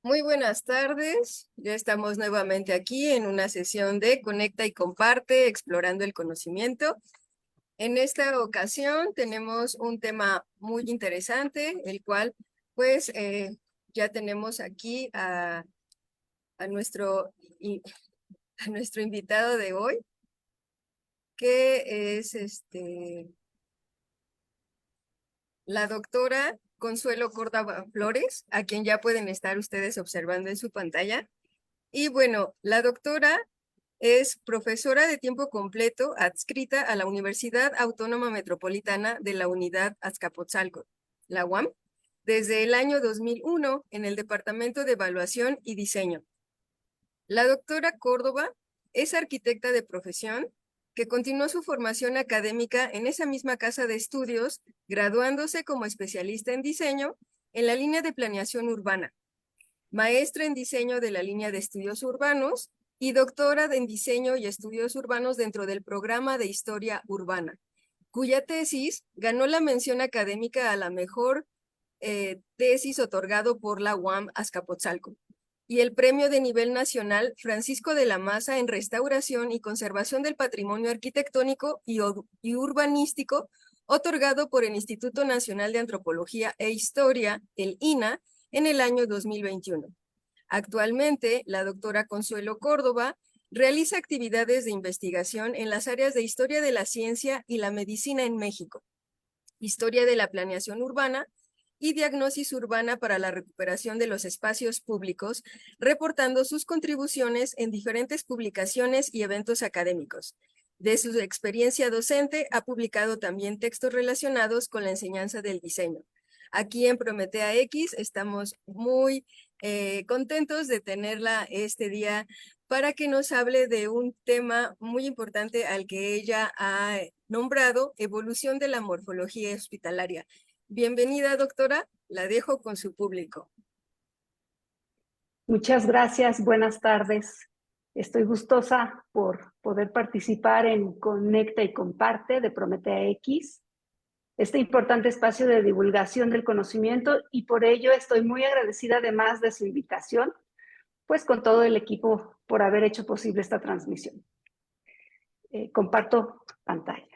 Muy buenas tardes, ya estamos nuevamente aquí en una sesión de Conecta y Comparte, explorando el conocimiento. En esta ocasión tenemos un tema muy interesante, el cual pues ya tenemos aquí a nuestro, i- a nuestro invitado de hoy, que es la doctora Consuelo Córdoba Flores, a quien ya pueden estar ustedes observando en su pantalla. Y bueno, la doctora es profesora de tiempo completo adscrita a la Universidad Autónoma Metropolitana de la Unidad Azcapotzalco, la UAM, desde el año 2001 en el Departamento de Evaluación y Diseño. La doctora Córdoba es arquitecta de profesión que continuó su formación académica en esa misma casa de estudios, graduándose como especialista en diseño en la línea de planeación urbana, maestra en diseño de la línea de estudios urbanos y doctora en diseño y estudios urbanos dentro del programa de historia urbana, cuya tesis ganó la mención académica a la mejor tesis otorgado por la UAM Azcapotzalco y el premio de nivel nacional Francisco de la Maza en restauración y conservación del patrimonio arquitectónico y urbanístico, otorgado por el Instituto Nacional de Antropología e Historia, el INA, en el año 2021. Actualmente, la doctora Consuelo Córdoba realiza actividades de investigación en las áreas de historia de la ciencia y la medicina en México, historia de la planeación urbana y diagnosis urbana para la recuperación de los espacios públicos, reportando sus contribuciones en diferentes publicaciones y eventos académicos. De su experiencia docente, ha publicado también textos relacionados con la enseñanza del diseño. Aquí en Prometea X estamos muy contentos de tenerla este día para que nos hable de un tema muy importante al que ella ha nombrado evolución de la morfología hospitalaria. Bienvenida, doctora. La dejo con su público. Muchas gracias, buenas tardes. Estoy gustosa por poder participar en Conecta y Comparte de Prometea X, este importante espacio de divulgación del conocimiento, y por ello estoy muy agradecida además de su invitación, pues con todo el equipo por haber hecho posible esta transmisión. Comparto pantalla.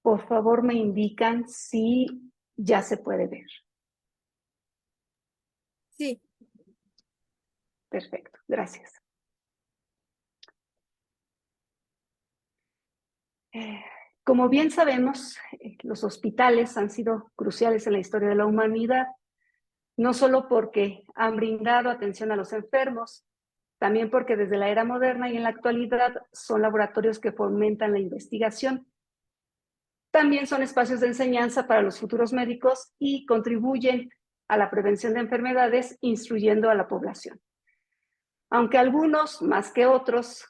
Por favor, me indican si ya se puede ver. Sí. Perfecto, gracias. Como bien sabemos, los hospitales han sido cruciales en la historia de la humanidad, no solo porque han brindado atención a los enfermos, también porque desde la era moderna y en la actualidad son laboratorios que fomentan la investigación. También son espacios de enseñanza para los futuros médicos y contribuyen a la prevención de enfermedades, instruyendo a la población. Aunque algunos, más que otros,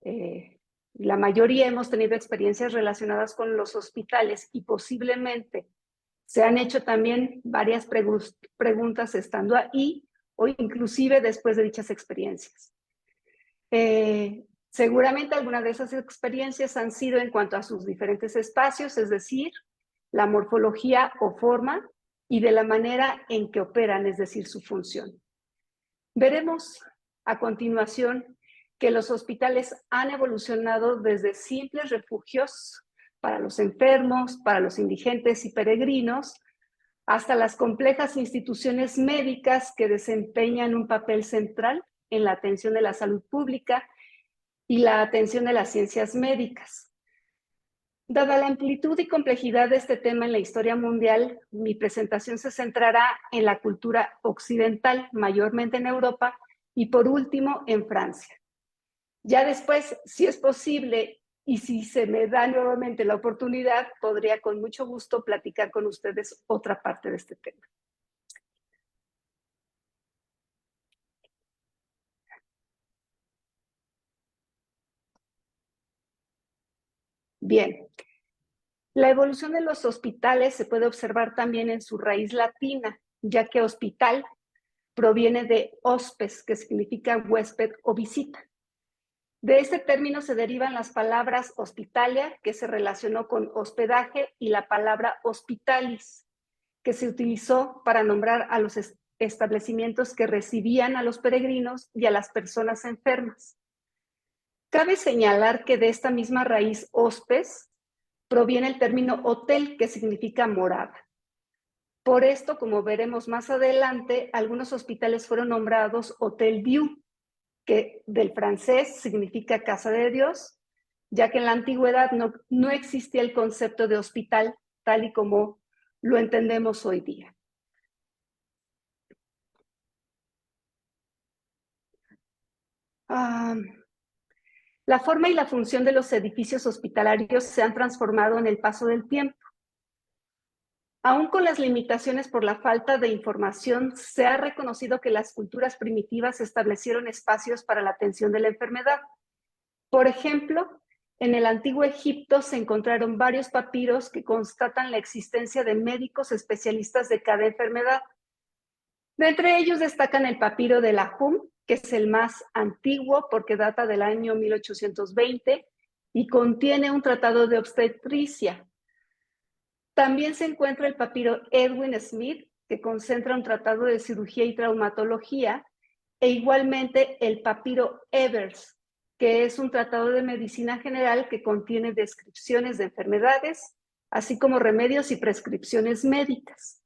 la mayoría hemos tenido experiencias relacionadas con los hospitales y posiblemente se han hecho también varias preguntas estando ahí o inclusive después de dichas experiencias. Seguramente algunas de esas experiencias han sido en cuanto a sus diferentes espacios, es decir, la morfología o forma y de la manera en que operan, es decir, su función. Veremos a continuación que los hospitales han evolucionado desde simples refugios para los enfermos, para los indigentes y peregrinos, hasta las complejas instituciones médicas que desempeñan un papel central en la atención de la salud pública y la atención de las ciencias médicas. Dada la amplitud y complejidad de este tema en la historia mundial, mi presentación se centrará en la cultura occidental, mayormente en Europa, y por último en Francia. Ya después, si es posible y si se me da nuevamente la oportunidad, podría con mucho gusto platicar con ustedes otra parte de este tema. Bien, la evolución de los hospitales se puede observar también en su raíz latina, ya que hospital proviene de hospes, que significa huésped o visita. De este término se derivan las palabras hospitalia, que se relacionó con hospedaje, y la palabra hospitalis, que se utilizó para nombrar a los establecimientos que recibían a los peregrinos y a las personas enfermas. Cabe señalar que de esta misma raíz hospes proviene el término hotel, que significa morada. Por esto, como veremos más adelante, algunos hospitales fueron nombrados Hotel Dieu, que del francés significa casa de Dios, ya que en la antigüedad no existía el concepto de hospital tal y como lo entendemos hoy día. La forma y la función de los edificios hospitalarios se han transformado en el paso del tiempo. Aún con las limitaciones por la falta de información, se ha reconocido que las culturas primitivas establecieron espacios para la atención de la enfermedad. Por ejemplo, en el antiguo Egipto se encontraron varios papiros que constatan la existencia de médicos especialistas de cada enfermedad. De entre ellos destacan el papiro de Lahum, que es el más antiguo porque data del año 1820 y contiene un tratado de obstetricia. También se encuentra el papiro Edwin Smith, que concentra un tratado de cirugía y traumatología, e igualmente el papiro Evers, que es un tratado de medicina general que contiene descripciones de enfermedades, así como remedios y prescripciones médicas.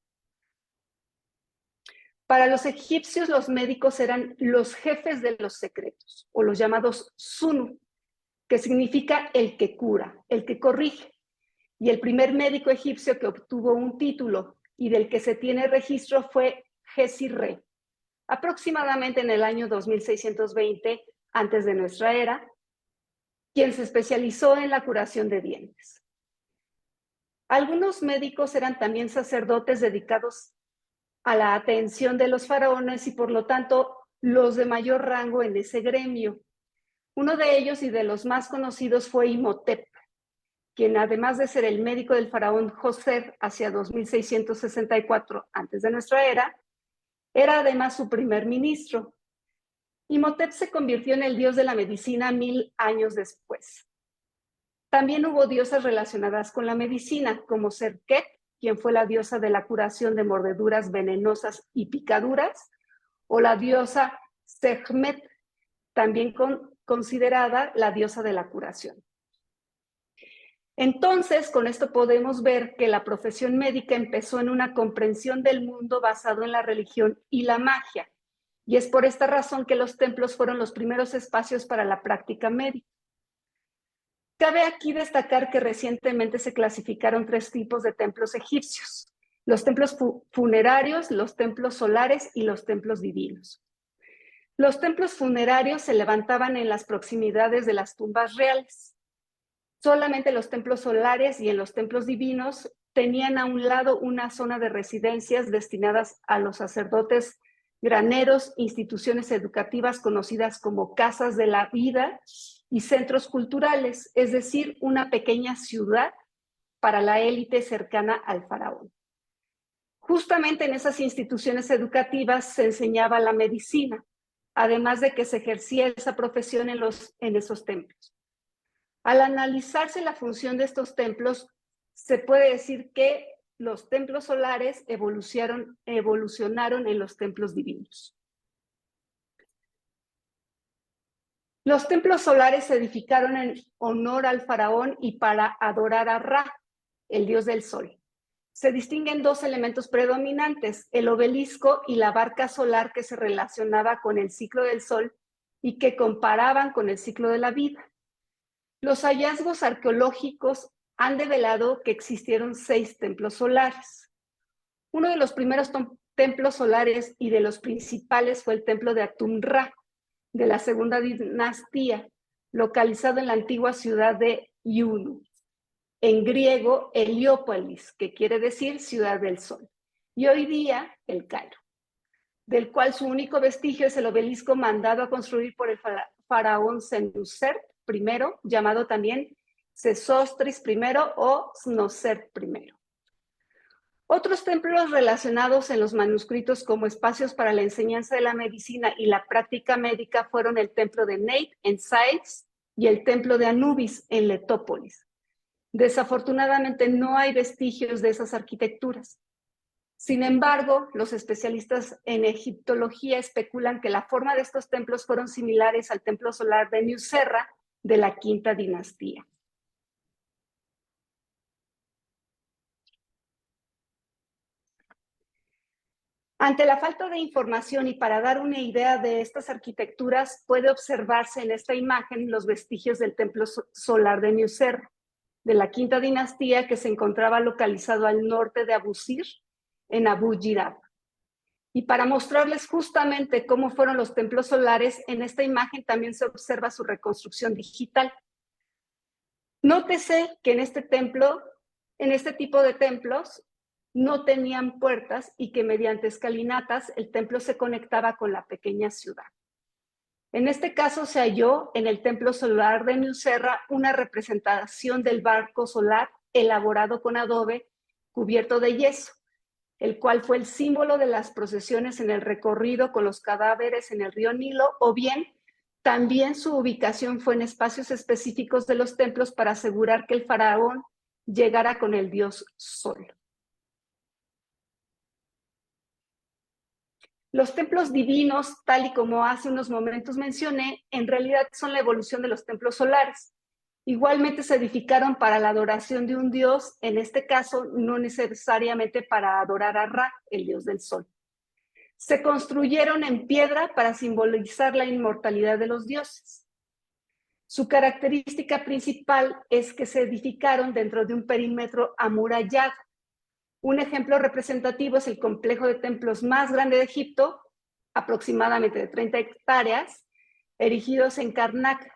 Para los egipcios, los médicos eran los jefes de los secretos, o los llamados Sunu, que significa el que cura, el que corrige. Y el primer médico egipcio que obtuvo un título y del que se tiene registro fue Gesi-Re, aproximadamente en el año 2620 antes de nuestra era, quien se especializó en la curación de dientes. Algunos médicos eran también sacerdotes dedicados a la atención de los faraones y por lo tanto los de mayor rango en ese gremio. Uno de ellos y de los más conocidos fue Imhotep, quien además de ser el médico del faraón José hacia 2664 antes de nuestra era, era además su primer ministro. Imhotep se convirtió en el dios de la medicina 1000 años después. También hubo diosas relacionadas con la medicina, como Serket, quien fue la diosa de la curación de mordeduras venenosas y picaduras, o la diosa Sekhmet, también considerada la diosa de la curación. Entonces, con esto podemos ver que la profesión médica empezó en una comprensión del mundo basado en la religión y la magia, y es por esta razón que los templos fueron los primeros espacios para la práctica médica. Cabe aquí destacar que recientemente se clasificaron 3 tipos de templos egipcios: los templos funerarios, los templos solares y los templos divinos. Los templos funerarios se levantaban en las proximidades de las tumbas reales. Solamente los templos solares y en los templos divinos tenían a un lado una zona de residencias destinadas a los sacerdotes, graneros, instituciones educativas conocidas como casas de la vida y centros culturales, es decir, una pequeña ciudad para la élite cercana al faraón. Justamente en esas instituciones educativas se enseñaba la medicina, además de que se ejercía esa profesión en esos templos. Al analizarse la función de estos templos, se puede decir que los templos solares evolucionaron en los templos divinos. Los templos solares se edificaron en honor al faraón y para adorar a Ra, el dios del sol. Se distinguen 2 elementos predominantes: el obelisco y la barca solar, que se relacionaba con el ciclo del sol y que comparaban con el ciclo de la vida. Los hallazgos arqueológicos han develado que existieron 6 templos solares. Uno de los primeros templos solares y de los principales fue el templo de Atum-Ra, de la segunda dinastía, localizado en la antigua ciudad de Iunu, en griego Heliópolis, que quiere decir ciudad del sol, y hoy día el Cairo, del cual su único vestigio es el obelisco mandado a construir por el faraón Senusert I, llamado también Sesostris I o Snosert I. Otros templos relacionados en los manuscritos como espacios para la enseñanza de la medicina y la práctica médica fueron el templo de Neit en Sais, y el templo de Anubis en Letópolis. Desafortunadamente no hay vestigios de esas arquitecturas. Sin embargo, los especialistas en egiptología especulan que la forma de estos templos fueron similares al templo solar de Nusserra de la Quinta Dinastía. Ante la falta de información y para dar una idea de estas arquitecturas, puede observarse en esta imagen los vestigios del templo solar de Nusserra, de la Quinta Dinastía, que se encontraba localizado al norte de Abusir, en Abu Ghirab. Y para mostrarles justamente cómo fueron los templos solares, en esta imagen también se observa su reconstrucción digital. Nótese que en este tipo de templos, no tenían puertas y que mediante escalinatas el templo se conectaba con la pequeña ciudad. En este caso se halló en el templo solar de Nusserra una representación del barco solar elaborado con adobe cubierto de yeso, el cual fue el símbolo de las procesiones en el recorrido con los cadáveres en el río Nilo, o bien también su ubicación fue en espacios específicos de los templos para asegurar que el faraón llegara con el dios Sol. Los templos divinos, tal y como hace unos momentos mencioné, en realidad son la evolución de los templos solares. Igualmente se edificaron para la adoración de un dios, en este caso no necesariamente para adorar a Ra, el dios del sol. Se construyeron en piedra para simbolizar la inmortalidad de los dioses. Su característica principal es que se edificaron dentro de un perímetro amurallado. Un ejemplo representativo es el complejo de templos más grande de Egipto, aproximadamente de 30 hectáreas, erigidos en Karnak,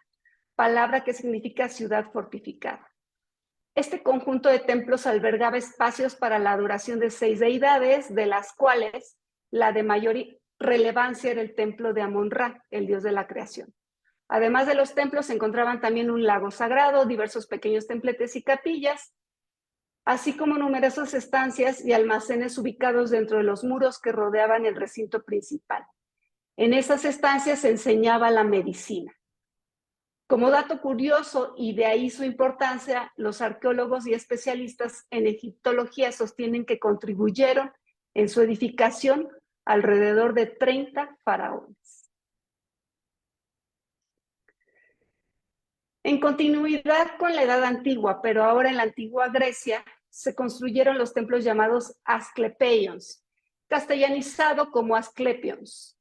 palabra que significa ciudad fortificada. Este conjunto de templos albergaba espacios para la adoración de 6 deidades, de las cuales la de mayor relevancia era el templo de Amon-Ra, el dios de la creación. Además de los templos se encontraban también un lago sagrado, diversos pequeños templetes y capillas, así como numerosas estancias y almacenes ubicados dentro de los muros que rodeaban el recinto principal. En esas estancias se enseñaba la medicina. Como dato curioso, y de ahí su importancia, los arqueólogos y especialistas en egiptología sostienen que contribuyeron en su edificación alrededor de 30 faraones. En continuidad con la Edad Antigua, pero ahora en la antigua Grecia, se construyeron los templos llamados Asclepeions, castellanizado como Asclepions,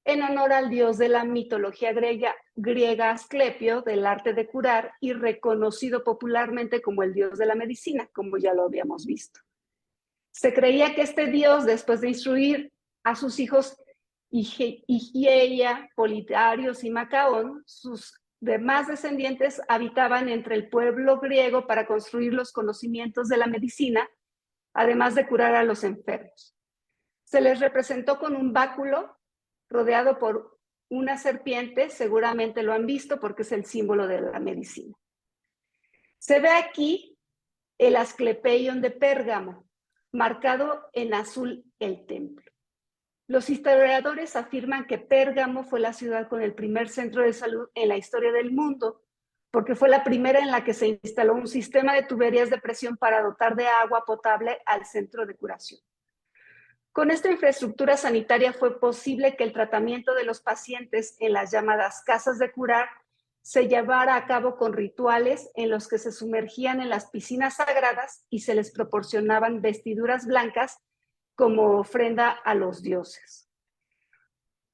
en honor al dios de la mitología griega Asclepio, del arte de curar, y reconocido popularmente como el dios de la medicina, como ya lo habíamos visto. Se creía que este dios, después de instruir a sus hijos Higieia, Polidarios y Macaón, sus demás descendientes habitaban entre el pueblo griego para construir los conocimientos de la medicina, además de curar a los enfermos. Se les representó con un báculo rodeado por una serpiente, seguramente lo han visto porque es el símbolo de la medicina. Se ve aquí el Asclepeion de Pérgamo, marcado en azul el templo. Los historiadores afirman que Pérgamo fue la ciudad con el primer centro de salud en la historia del mundo, porque fue la primera en la que se instaló un sistema de tuberías de presión para dotar de agua potable al centro de curación. Con esta infraestructura sanitaria fue posible que el tratamiento de los pacientes en las llamadas casas de curar se llevara a cabo con rituales en los que se sumergían en las piscinas sagradas y se les proporcionaban vestiduras blancas como ofrenda a los dioses.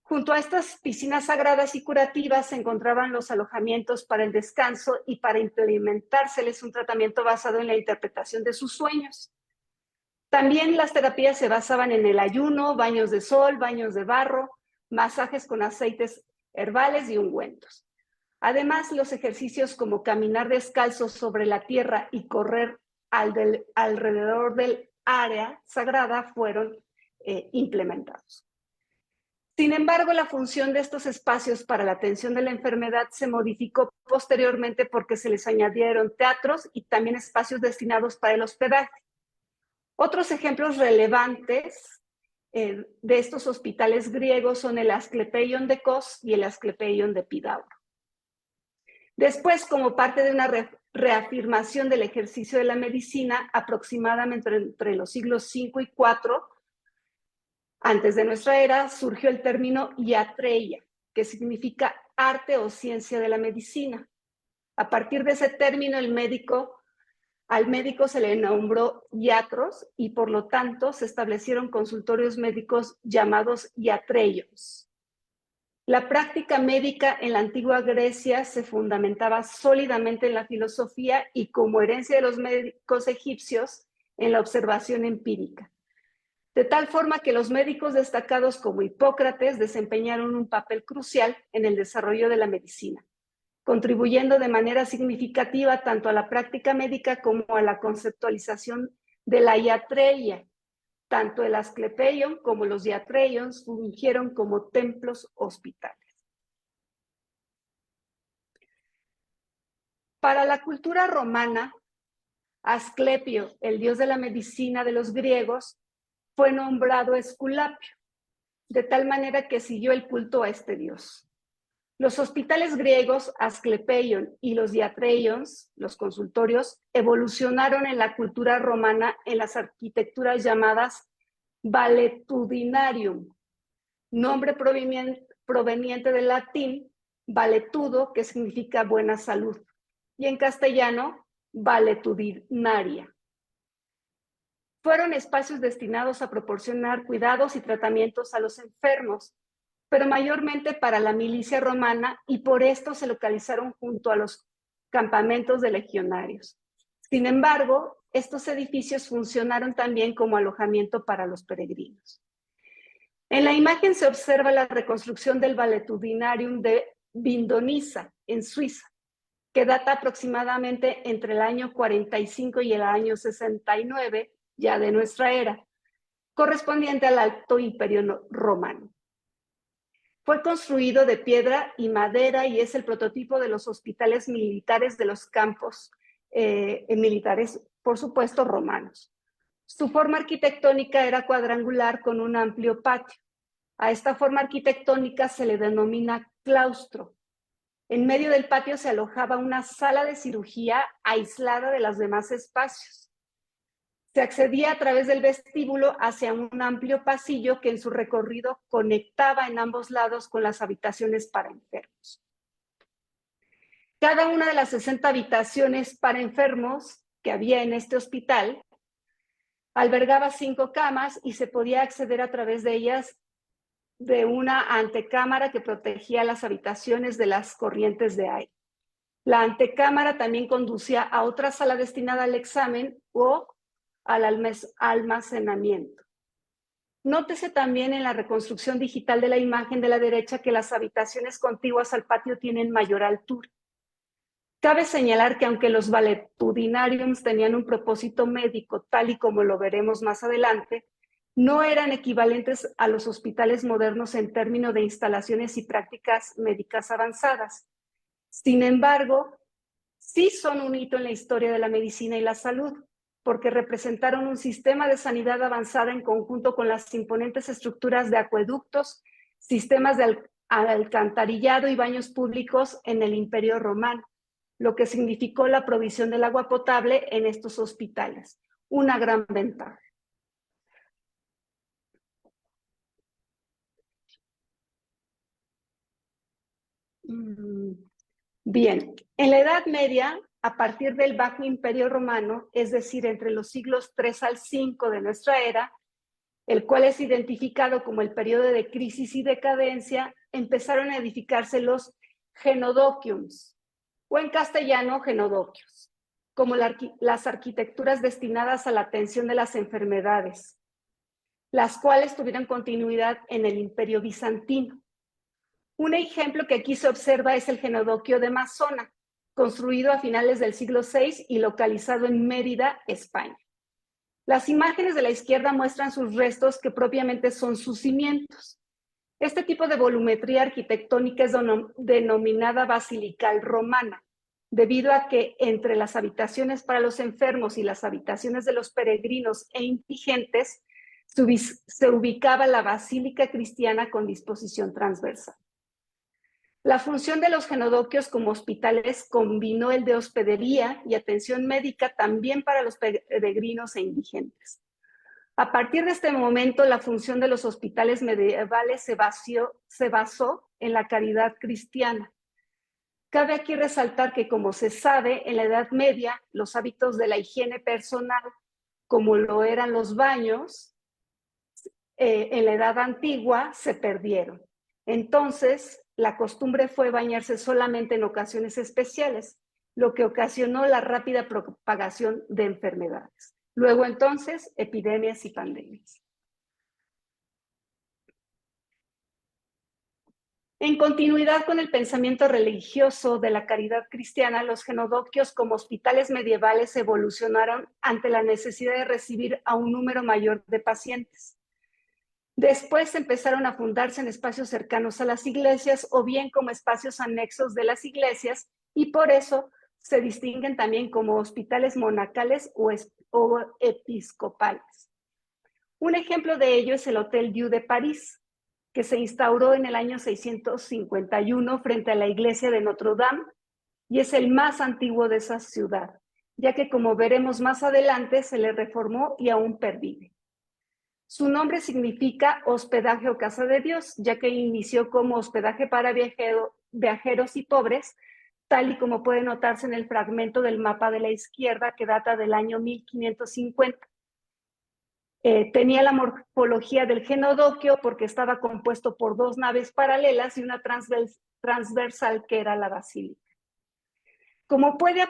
Junto a estas piscinas sagradas y curativas se encontraban los alojamientos para el descanso y para implementárseles un tratamiento basado en la interpretación de sus sueños. También las terapias se basaban en el ayuno, baños de sol, baños de barro, masajes con aceites herbales y ungüentos. Además, los ejercicios como caminar descalzo sobre la tierra y correr alrededor del área sagrada fueron implementados. Sin embargo, la función de estos espacios para la atención de la enfermedad se modificó posteriormente porque se les añadieron teatros y también espacios destinados para el hospedaje. Otros ejemplos relevantes de estos hospitales griegos son el Asclepeion de Kos y el Asclepeion de Epidauro. Después, como parte de una reafirmación del ejercicio de la medicina, aproximadamente entre los siglos V y IV, antes de nuestra era, surgió el término iatreia, que significa arte o ciencia de la medicina. A partir de ese término, al médico se le nombró iatros y por lo tanto se establecieron consultorios médicos llamados iatreios. La práctica médica en la antigua Grecia se fundamentaba sólidamente en la filosofía y, como herencia de los médicos egipcios, en la observación empírica. De tal forma que los médicos destacados como Hipócrates desempeñaron un papel crucial en el desarrollo de la medicina, contribuyendo de manera significativa tanto a la práctica médica como a la conceptualización de la iatreia. Tanto el Asclepeion como los Iatreions fungieron como templos hospitales. Para la cultura romana, Asclepio, el dios de la medicina de los griegos, fue nombrado Esculapio, de tal manera que siguió el culto a este dios. Los hospitales griegos, Asclepeion y los Iatreions, los consultorios, evolucionaron en la cultura romana en las arquitecturas llamadas valetudinarium, nombre proveniente del latín valetudo, que significa buena salud, y en castellano, valetudinaria. Fueron espacios destinados a proporcionar cuidados y tratamientos a los enfermos, pero mayormente para la milicia romana, y por esto se localizaron junto a los campamentos de legionarios. Sin embargo, estos edificios funcionaron también como alojamiento para los peregrinos. En la imagen se observa la reconstrucción del Valetudinarium de Vindonissa, en Suiza, que data aproximadamente entre el año 45 y el año 69, ya de nuestra era, correspondiente al Alto Imperio Romano. Fue construido de piedra y madera y es el prototipo de los hospitales militares de los campos militares, por supuesto, romanos. Su forma arquitectónica era cuadrangular con un amplio patio. A esta forma arquitectónica se le denomina claustro. En medio del patio se alojaba una sala de cirugía aislada de los demás espacios. Se accedía a través del vestíbulo hacia un amplio pasillo que en su recorrido conectaba en ambos lados con las habitaciones para enfermos. Cada una de las 60 habitaciones para enfermos que había en este hospital albergaba 5 camas y se podía acceder a través de ellas de una antecámara que protegía las habitaciones de las corrientes de aire. La antecámara también conducía a otra sala destinada al examen o al almacenamiento. Nótese también en la reconstrucción digital de la imagen de la derecha que las habitaciones contiguas al patio tienen mayor altura. Cabe señalar que aunque los valetudinariums tenían un propósito médico, tal y como lo veremos más adelante, no eran equivalentes a los hospitales modernos en términos de instalaciones y prácticas médicas avanzadas. Sin embargo, sí son un hito en la historia de la medicina y la salud, porque representaron un sistema de sanidad avanzada en conjunto con las imponentes estructuras de acueductos, sistemas de alcantarillado y baños públicos en el Imperio Romano, lo que significó la provisión del agua potable en estos hospitales. Una gran ventaja. Bien, en la Edad Media, a partir del Bajo Imperio Romano, es decir, entre los siglos III al V de nuestra era, el cual es identificado como el periodo de crisis y decadencia, empezaron a edificarse los genodoquiums, o en castellano, genodoquios, como las arquitecturas destinadas a la atención de las enfermedades, las cuales tuvieron continuidad en el Imperio Bizantino. Un ejemplo que aquí se observa es el genodoquio de Masona, construido a finales del siglo VI y localizado en Mérida, España. Las imágenes de la izquierda muestran sus restos, que propiamente son sus cimientos. Este tipo de volumetría arquitectónica es denominada basilical romana, debido a que entre las habitaciones para los enfermos y las habitaciones de los peregrinos e indigentes se ubicaba la basílica cristiana con disposición transversal. La función de los genodoquios como hospitales combinó el de hospedería y atención médica también para los peregrinos e indigentes. A partir de este momento, la función de los hospitales medievales se basó en la caridad cristiana. Cabe aquí resaltar que, como se sabe, en la Edad Media, los hábitos de la higiene personal, como lo eran los baños, en la Edad Antigua se perdieron. Entonces, la costumbre fue bañarse solamente en ocasiones especiales, lo que ocasionó la rápida propagación de enfermedades. Luego, entonces, epidemias y pandemias. En continuidad con el pensamiento religioso de la caridad cristiana, los genodoquios como hospitales medievales evolucionaron ante la necesidad de recibir a un número mayor de pacientes. Después empezaron a fundarse en espacios cercanos a las iglesias o bien como espacios anexos de las iglesias, y por eso se distinguen también como hospitales monacales o episcopales. Un ejemplo de ello es el Hotel Dieu de París, que se instauró en el año 651 frente a la iglesia de Notre Dame y es el más antiguo de esa ciudad, ya que, como veremos más adelante, se le reformó y aún pervive. Su nombre significa hospedaje o casa de Dios, ya que inició como hospedaje para viajeros y pobres, tal y como puede notarse en el fragmento del mapa de la izquierda que data del año 1550. Tenía la morfología del genodoquio porque estaba compuesto por dos naves paralelas y una transversal que era la basílica. Como puede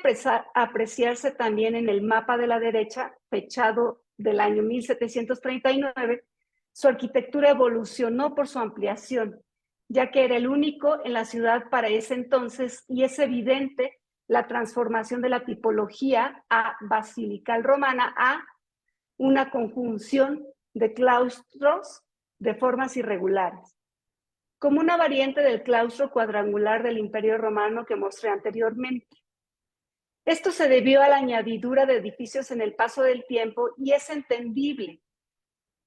apreciarse también en el mapa de la derecha, fechado del año 1739, su arquitectura evolucionó por su ampliación, ya que era el único en la ciudad para ese entonces y es evidente la transformación de la tipología a basilical romana a una conjunción de claustros de formas irregulares, como una variante del claustro cuadrangular del Imperio Romano que mostré anteriormente. Esto se debió a la añadidura de edificios en el paso del tiempo y es entendible,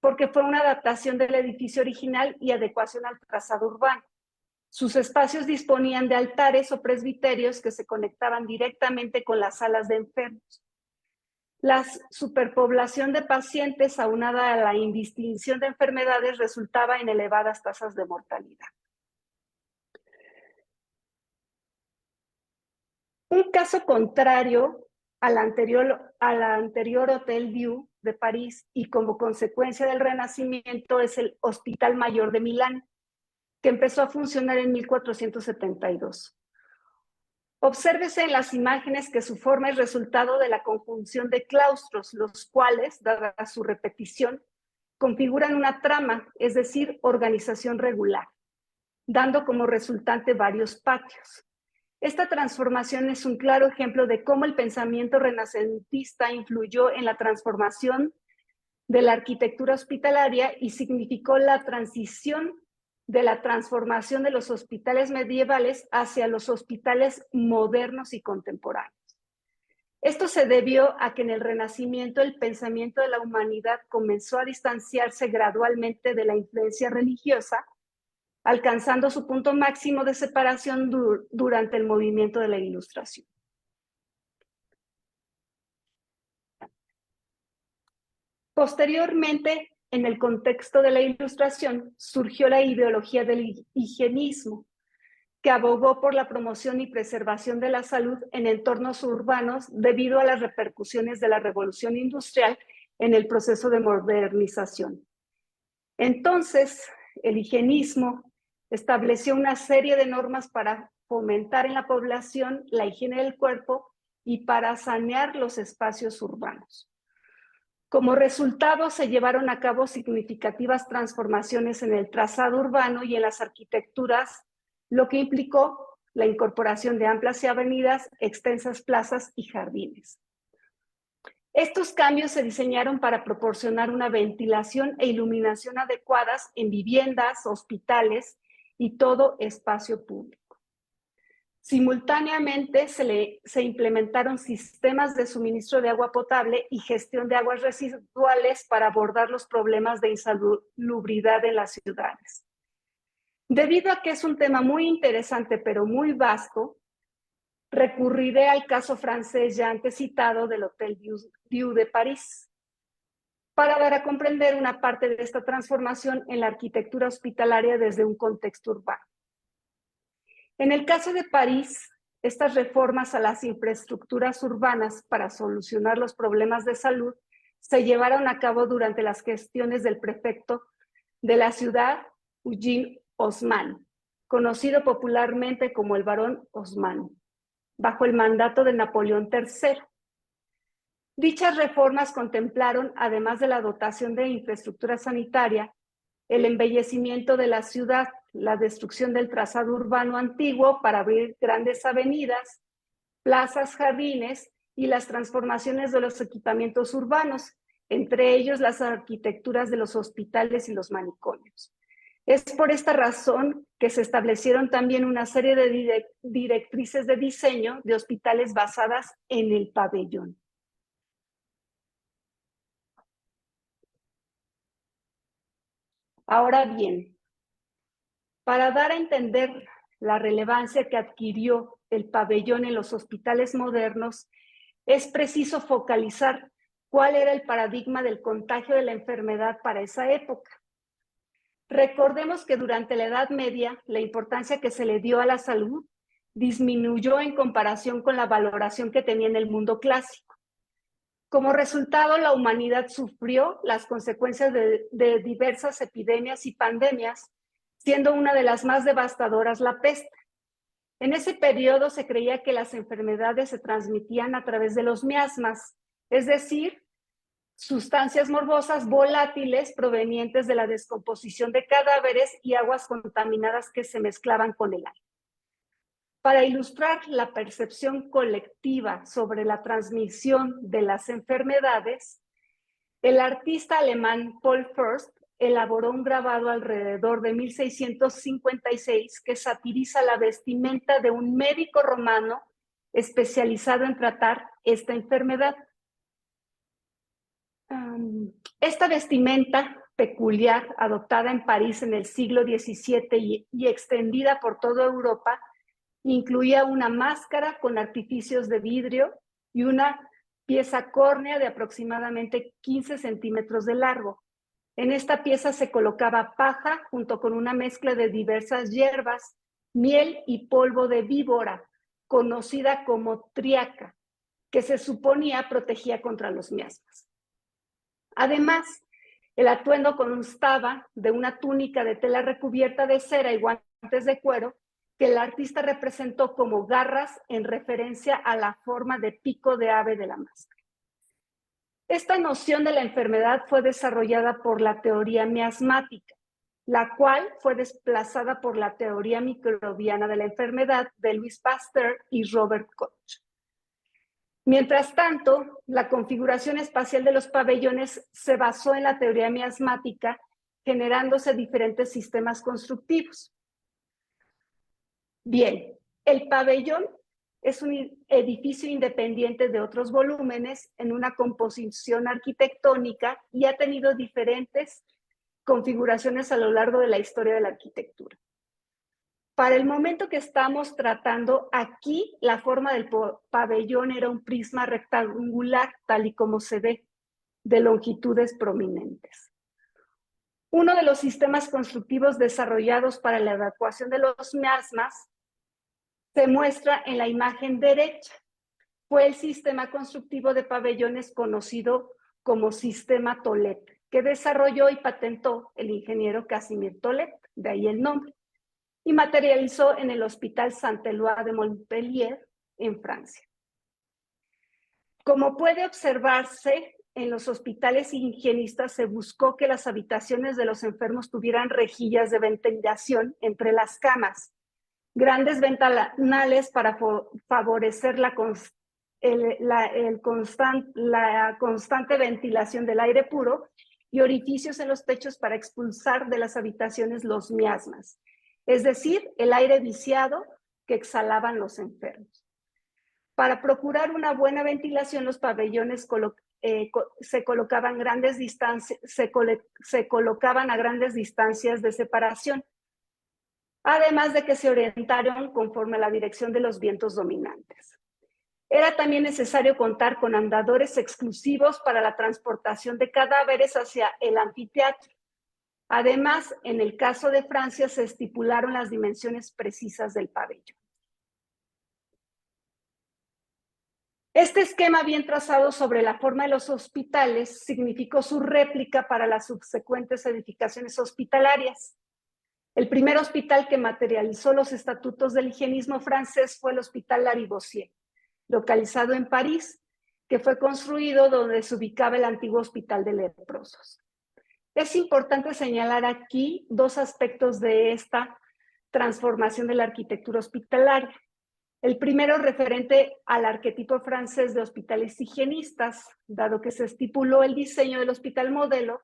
porque fue una adaptación del edificio original y adecuación al trazado urbano. Sus espacios disponían de altares o presbiterios que se conectaban directamente con las salas de enfermos. La superpoblación de pacientes, aunada a la indistinción de enfermedades, resultaba en elevadas tasas de mortalidad. Un caso contrario al anterior Hotel Dieu de París y como consecuencia del Renacimiento es el Hospital Mayor de Milán, que empezó a funcionar en 1472. Obsérvese en las imágenes que su forma es resultado de la conjunción de claustros, los cuales, dada su repetición, configuran una trama, es decir, organización regular, dando como resultante varios patios. Esta transformación es un claro ejemplo de cómo el pensamiento renacentista influyó en la transformación de la arquitectura hospitalaria y significó la transición de la transformación de los hospitales medievales hacia los hospitales modernos y contemporáneos. Esto se debió a que en el Renacimiento el pensamiento de la humanidad comenzó a distanciarse gradualmente de la influencia religiosa, alcanzando su punto máximo de separación durante el movimiento de la Ilustración. Posteriormente, en el contexto de la Ilustración, surgió la ideología del higienismo, que abogó por la promoción y preservación de la salud en entornos urbanos debido a las repercusiones de la revolución industrial en el proceso de modernización. Entonces, el higienismo estableció una serie de normas para fomentar en la población la higiene del cuerpo y para sanear los espacios urbanos. Como resultado, se llevaron a cabo significativas transformaciones en el trazado urbano y en las arquitecturas, lo que implicó la incorporación de amplias avenidas, extensas plazas y jardines. Estos cambios se diseñaron para proporcionar una ventilación e iluminación adecuadas en viviendas, hospitales y todo espacio público. Simultáneamente se implementaron sistemas de suministro de agua potable y gestión de aguas residuales para abordar los problemas de insalubridad en las ciudades. Debido a que es un tema muy interesante pero muy vasto, recurriré al caso francés ya antes citado del Hotel Dieu de París para dar a comprender una parte de esta transformación en la arquitectura hospitalaria desde un contexto urbano. En el caso de París, estas reformas a las infraestructuras urbanas para solucionar los problemas de salud se llevaron a cabo durante las gestiones del prefecto de la ciudad, Eugene Haussmann, conocido popularmente como el Barón Haussmann, bajo el mandato de Napoleón III. Dichas reformas contemplaron, además de la dotación de infraestructura sanitaria, el embellecimiento de la ciudad, la destrucción del trazado urbano antiguo para abrir grandes avenidas, plazas, jardines y las transformaciones de los equipamientos urbanos, entre ellos las arquitecturas de los hospitales y los manicomios. Es por esta razón que se establecieron también una serie de directrices de diseño de hospitales basadas en el pabellón. Ahora bien, para dar a entender la relevancia que adquirió el pabellón en los hospitales modernos, es preciso focalizar cuál era el paradigma del contagio de la enfermedad para esa época. Recordemos que durante la Edad Media, la importancia que se le dio a la salud disminuyó en comparación con la valoración que tenía en el mundo clásico. Como resultado, la humanidad sufrió las consecuencias de diversas epidemias y pandemias, siendo una de las más devastadoras la peste. En ese periodo se creía que las enfermedades se transmitían a través de los miasmas, es decir, sustancias morbosas volátiles provenientes de la descomposición de cadáveres y aguas contaminadas que se mezclaban con el aire. Para ilustrar la percepción colectiva sobre la transmisión de las enfermedades, el artista alemán Paul Fürst elaboró un grabado alrededor de 1656 que satiriza la vestimenta de un médico romano especializado en tratar esta enfermedad. Esta vestimenta peculiar, adoptada en París en el siglo XVII y extendida por toda Europa, incluía una máscara con artificios de vidrio y una pieza córnea de aproximadamente 15 centímetros de largo. En esta pieza se colocaba paja junto con una mezcla de diversas hierbas, miel y polvo de víbora, conocida como triaca, que se suponía protegía contra los miasmas. Además, el atuendo constaba de una túnica de tela recubierta de cera y guantes de cuero que el artista representó como garras en referencia a la forma de pico de ave de la máscara. Esta noción de la enfermedad fue desarrollada por la teoría miasmática, la cual fue desplazada por la teoría microbiana de la enfermedad de Louis Pasteur y Robert Koch. Mientras tanto, la configuración espacial de los pabellones se basó en la teoría miasmática, generándose diferentes sistemas constructivos. Bien, el pabellón es un edificio independiente de otros volúmenes en una composición arquitectónica y ha tenido diferentes configuraciones a lo largo de la historia de la arquitectura. Para el momento que estamos tratando, aquí la forma del pabellón era un prisma rectangular, tal y como se ve, de longitudes prominentes. Uno de los sistemas constructivos desarrollados para la evacuación de los miasmas se muestra en la imagen derecha. Fue el sistema constructivo de pabellones conocido como Sistema Tolet, que desarrolló y patentó el ingeniero Casimir Tolet, de ahí el nombre, y materializó en el Hospital Saint-Éloi de Montpellier, en Francia. Como puede observarse, en los hospitales higienistas se buscó que las habitaciones de los enfermos tuvieran rejillas de ventilación entre las camas, grandes ventanales para favorecer la constante ventilación del aire puro y orificios en los techos para expulsar de las habitaciones los miasmas, es decir, el aire viciado que exhalaban los enfermos. Para procurar una buena ventilación, los pabellones se colocaban a grandes distancias de separación. además de que se orientaron conforme a la dirección de los vientos dominantes. Era también necesario contar con andadores exclusivos para la transportación de cadáveres hacia el anfiteatro. Además, en el caso de Francia, se estipularon las dimensiones precisas del pabellón. Este esquema bien trazado sobre la forma de los hospitales significó su réplica para las subsecuentes edificaciones hospitalarias. El primer hospital que materializó los estatutos del higienismo francés fue el Hospital Lariboisière, localizado en París, que fue construido donde se ubicaba el antiguo Hospital de Leprosos. Es importante señalar aquí dos aspectos de esta transformación de la arquitectura hospitalaria. El primero referente al arquetipo francés de hospitales higienistas, dado que se estipuló el diseño del hospital modelo,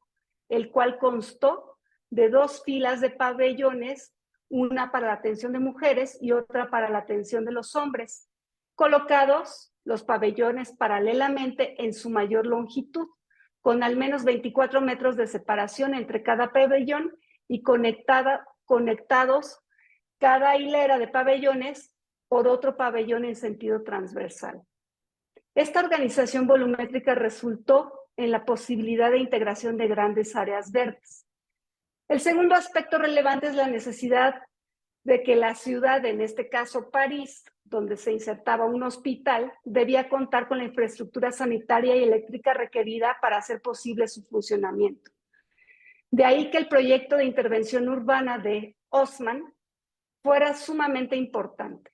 el cual constó de dos filas de pabellones, una para la atención de mujeres y otra para la atención de los hombres, colocados los pabellones paralelamente en su mayor longitud, con al menos 24 metros de separación entre cada pabellón y conectados cada hilera de pabellones por otro pabellón en sentido transversal. Esta organización volumétrica resultó en la posibilidad de integración de grandes áreas verdes. El segundo aspecto relevante es la necesidad de que la ciudad, en este caso París, donde se insertaba un hospital, debía contar con la infraestructura sanitaria y eléctrica requerida para hacer posible su funcionamiento. De ahí que el proyecto de intervención urbana de Haussmann fuera sumamente importante.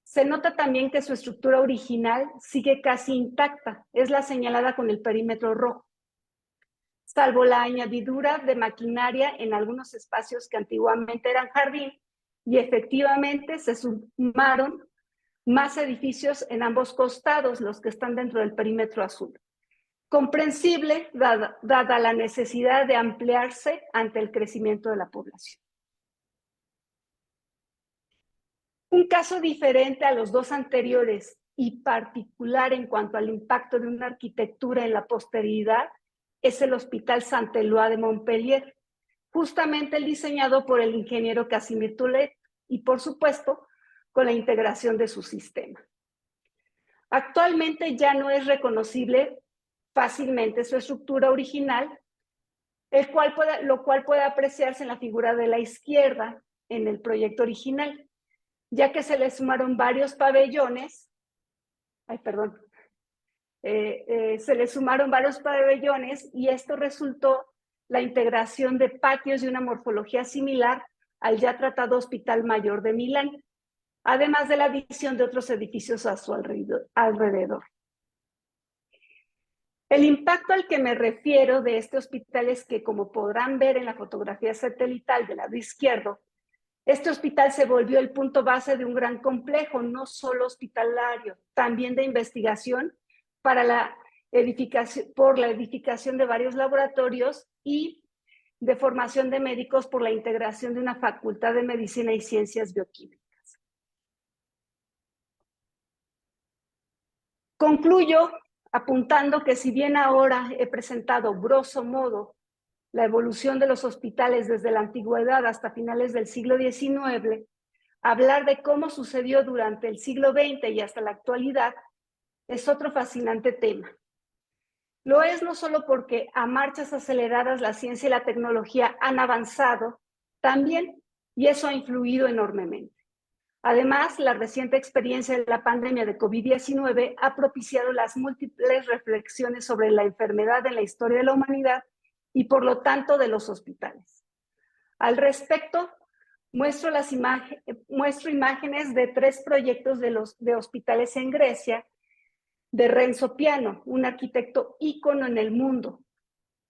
Se nota también que su estructura original sigue casi intacta, es la señalada con el perímetro rojo, salvo la añadidura de maquinaria en algunos espacios que antiguamente eran jardín, y efectivamente se sumaron más edificios en ambos costados, los que están dentro del perímetro azul. Comprensible, dada la necesidad de ampliarse ante el crecimiento de la población. Un caso diferente a los dos anteriores y particular en cuanto al impacto de una arquitectura en la posteridad es el Hospital Saint-Éloi de Montpellier, justamente el diseñado por el ingeniero Casimir Toulet y, por supuesto, con la integración de su sistema. Actualmente ya no es reconocible fácilmente su estructura original, lo cual puede apreciarse en la figura de la izquierda en el proyecto original, ya que se le sumaron varios pabellones, se le sumaron varios pabellones y esto resultó la integración de patios de una morfología similar al ya tratado Hospital Mayor de Milán, además de la adición de otros edificios a su alrededor. El impacto al que me refiero de este hospital es que, como podrán ver en la fotografía satelital del lado izquierdo, este hospital se volvió el punto base de un gran complejo, no solo hospitalario, también de investigación por la edificación de varios laboratorios y de formación de médicos por la integración de una facultad de medicina y ciencias bioquímicas. Concluyo apuntando que si bien ahora he presentado grosso modo la evolución de los hospitales desde la antigüedad hasta finales del siglo XIX, hablar de cómo sucedió durante el siglo XX y hasta la actualidad es otro fascinante tema. Lo es no solo porque a marchas aceleradas la ciencia y la tecnología han avanzado, también, y eso ha influido enormemente. Además, la reciente experiencia de la pandemia de COVID-19 ha propiciado las múltiples reflexiones sobre la enfermedad en la historia de la humanidad y, por lo tanto, de los hospitales. Al respecto, muestro imágenes de 3 proyectos de hospitales en Grecia de Renzo Piano, un arquitecto ícono en el mundo,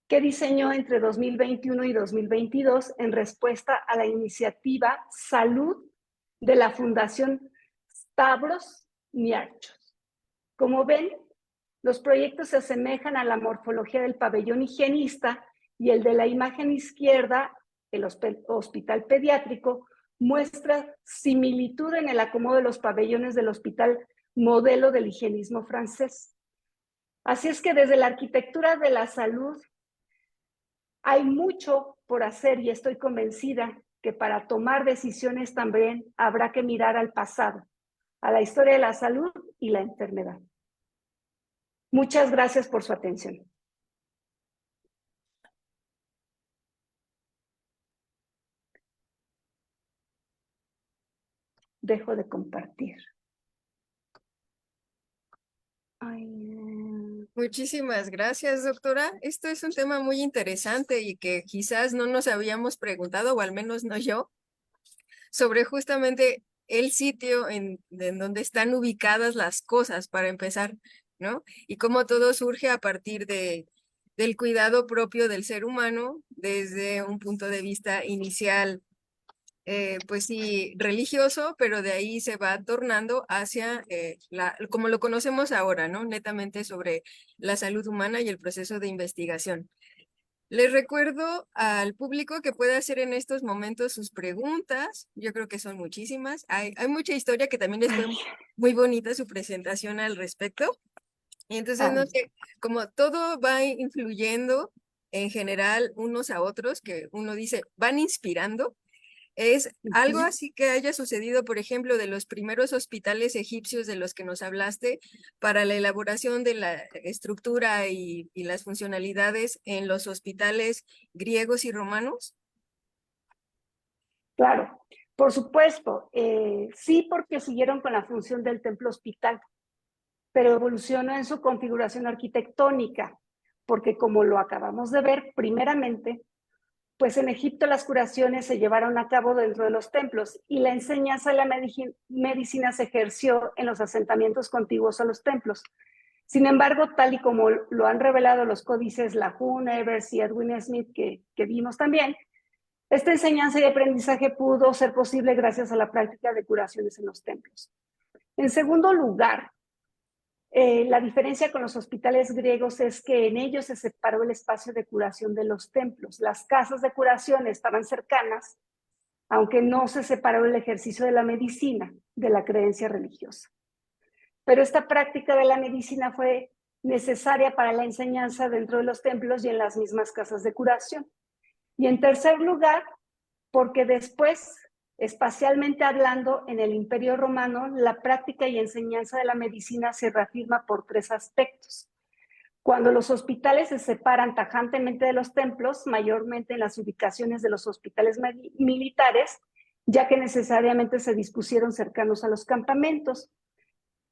que diseñó entre 2021 y 2022 en respuesta a la iniciativa Salud de la Fundación Stavros Niarchos. Como ven, los proyectos se asemejan a la morfología del pabellón higienista y el de la imagen izquierda, el hospital pediátrico, muestra similitud en el acomodo de los pabellones del hospital modelo del higienismo francés. Así es que desde la arquitectura de la salud hay mucho por hacer y estoy convencida que para tomar decisiones también habrá que mirar al pasado, a la historia de la salud y la enfermedad. Muchas gracias por su atención. Dejo de compartir. Muchísimas gracias, doctora. Esto es un tema muy interesante y que quizás no nos habíamos preguntado, o al menos no yo, sobre justamente el sitio en donde están ubicadas las cosas, para empezar, ¿no? Y cómo todo surge a partir del cuidado propio del ser humano desde un punto de vista inicial, pues sí, religioso, pero de ahí se va tornando hacia como lo conocemos ahora, ¿no? Netamente sobre la salud humana y el proceso de investigación. Les recuerdo al público que puede hacer en estos momentos sus preguntas. Yo creo que son muchísimas. Hay mucha historia, que también les fue muy bonita su presentación al respecto. Y entonces, no sé, como todo va influyendo en general unos a otros, que uno dice, van inspirando. Es algo así que haya sucedido, por ejemplo, de los primeros hospitales egipcios de los que nos hablaste para la elaboración de la estructura y las funcionalidades en los hospitales griegos y romanos. Claro, por supuesto, sí, porque siguieron con la función del templo hospital, pero evolucionó en su configuración arquitectónica, porque como lo acabamos de ver, primeramente, pues en Egipto las curaciones se llevaron a cabo dentro de los templos y la enseñanza de la medicina se ejerció en los asentamientos contiguos a los templos. Sin embargo, tal y como lo han revelado los códices Lahun, Evers y Edwin Smith, que vimos también, esta enseñanza y aprendizaje pudo ser posible gracias a la práctica de curaciones en los templos. En segundo lugar, la diferencia con los hospitales griegos es que en ellos se separó el espacio de curación de los templos. Las casas de curación estaban cercanas, aunque no se separó el ejercicio de la medicina de la creencia religiosa. Pero esta práctica de la medicina fue necesaria para la enseñanza dentro de los templos y en las mismas casas de curación. Y en tercer lugar, porque después, espacialmente hablando, en el Imperio Romano, la práctica y enseñanza de la medicina se reafirma por tres aspectos. Cuando los hospitales se separan tajantemente de los templos, mayormente en las ubicaciones de los hospitales militares, ya que necesariamente se dispusieron cercanos a los campamentos.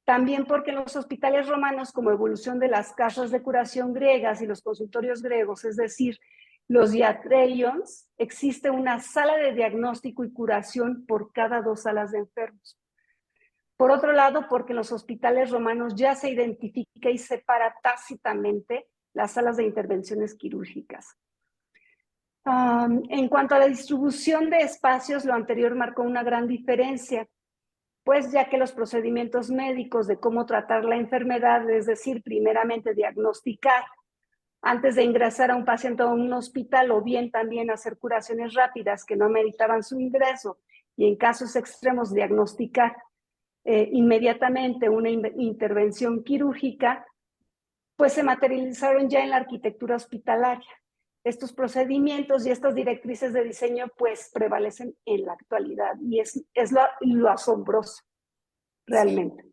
También porque en los hospitales romanos, como evolución de las casas de curación griegas y los consultorios griegos, es decir, los diatreions, existe una sala de diagnóstico y curación por cada 2 salas de enfermos. Por otro lado, porque en los hospitales romanos ya se identifica y separa tácitamente las salas de intervenciones quirúrgicas. En cuanto a la distribución de espacios, lo anterior marcó una gran diferencia, pues ya que los procedimientos médicos de cómo tratar la enfermedad, es decir, primeramente diagnosticar antes de ingresar a un paciente a un hospital, o bien también hacer curaciones rápidas que no ameritaban su ingreso, y en casos extremos diagnosticar inmediatamente una intervención quirúrgica, pues se materializaron ya en la arquitectura hospitalaria. Estos procedimientos y estas directrices de diseño pues prevalecen en la actualidad, y es lo asombroso realmente.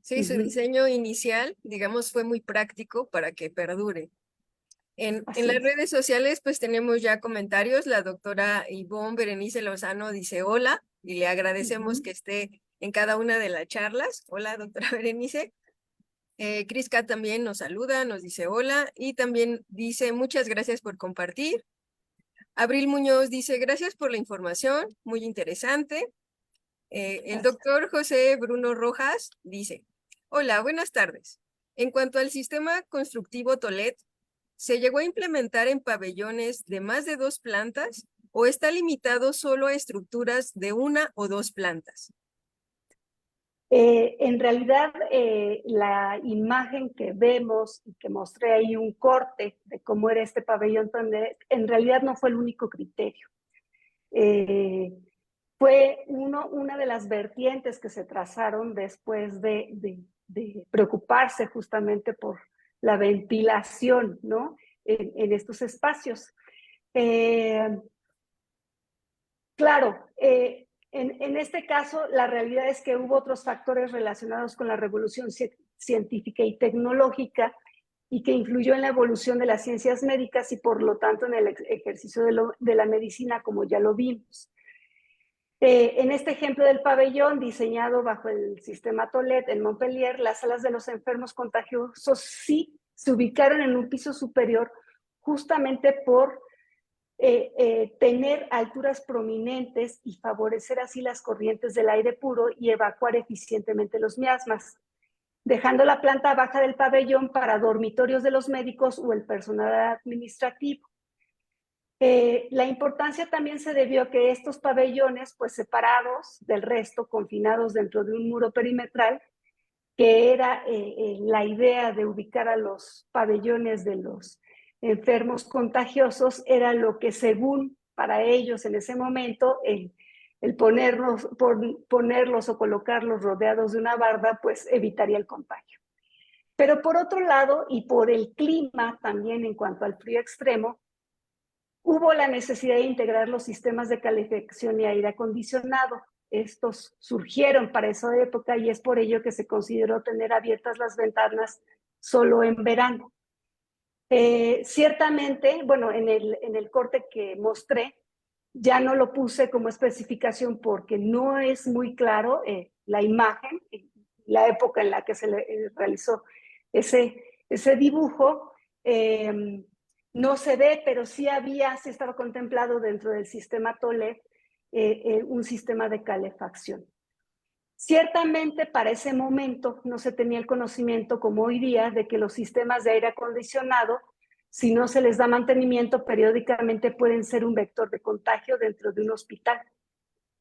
Sí, su diseño inicial, digamos, fue muy práctico para que perdure. En las redes sociales, pues tenemos ya comentarios. La doctora Ivonne Berenice Lozano dice hola, y le agradecemos que esté en cada una de las charlas. Hola, doctora Berenice. Crisca también nos saluda, nos dice hola, y también dice muchas gracias por compartir. Abril Muñoz dice gracias por la información, muy interesante. El doctor José Bruno Rojas dice, hola, buenas tardes. En cuanto al sistema constructivo Tolet, ¿se llegó a implementar en pabellones de más de 2 plantas o está limitado solo a estructuras de 1 o 2 plantas? En realidad, la imagen que vemos y que mostré ahí un corte de cómo era este pabellón, en realidad no fue el único criterio. Fue una de las vertientes que se trazaron después de preocuparse justamente por la ventilación, ¿no? En estos espacios. Claro, en este caso la realidad es que hubo otros factores relacionados con la revolución científica y tecnológica y que influyó en la evolución de las ciencias médicas y por lo tanto en el ejercicio de la medicina, como ya lo vimos. En este ejemplo del pabellón diseñado bajo el sistema Tolet en Montpellier, las salas de los enfermos contagiosos sí se ubicaron en un piso superior justamente por tener alturas prominentes y favorecer así las corrientes del aire puro y evacuar eficientemente los miasmas, dejando la planta baja del pabellón para dormitorios de los médicos o el personal administrativo. La importancia también se debió a que estos pabellones, pues separados del resto, confinados dentro de un muro perimetral, que era la idea de ubicar a los pabellones de los enfermos contagiosos, era lo que según para ellos en ese momento, el ponerlos o colocarlos rodeados de una barda, pues evitaría el contagio. Pero por otro lado, y por el clima también en cuanto al frío extremo, hubo la necesidad de integrar los sistemas de calefacción y aire acondicionado. Estos surgieron para esa época y es por ello que se consideró tener abiertas las ventanas solo en verano. Ciertamente, bueno, en el corte que mostré, ya no lo puse como especificación porque no es muy claro la imagen, la época en la que se realizó ese dibujo. No se ve, pero sí estaba contemplado dentro del sistema TOLED un sistema de calefacción. Ciertamente para ese momento no se tenía el conocimiento como hoy día de que los sistemas de aire acondicionado, si no se les da mantenimiento periódicamente, pueden ser un vector de contagio dentro de un hospital.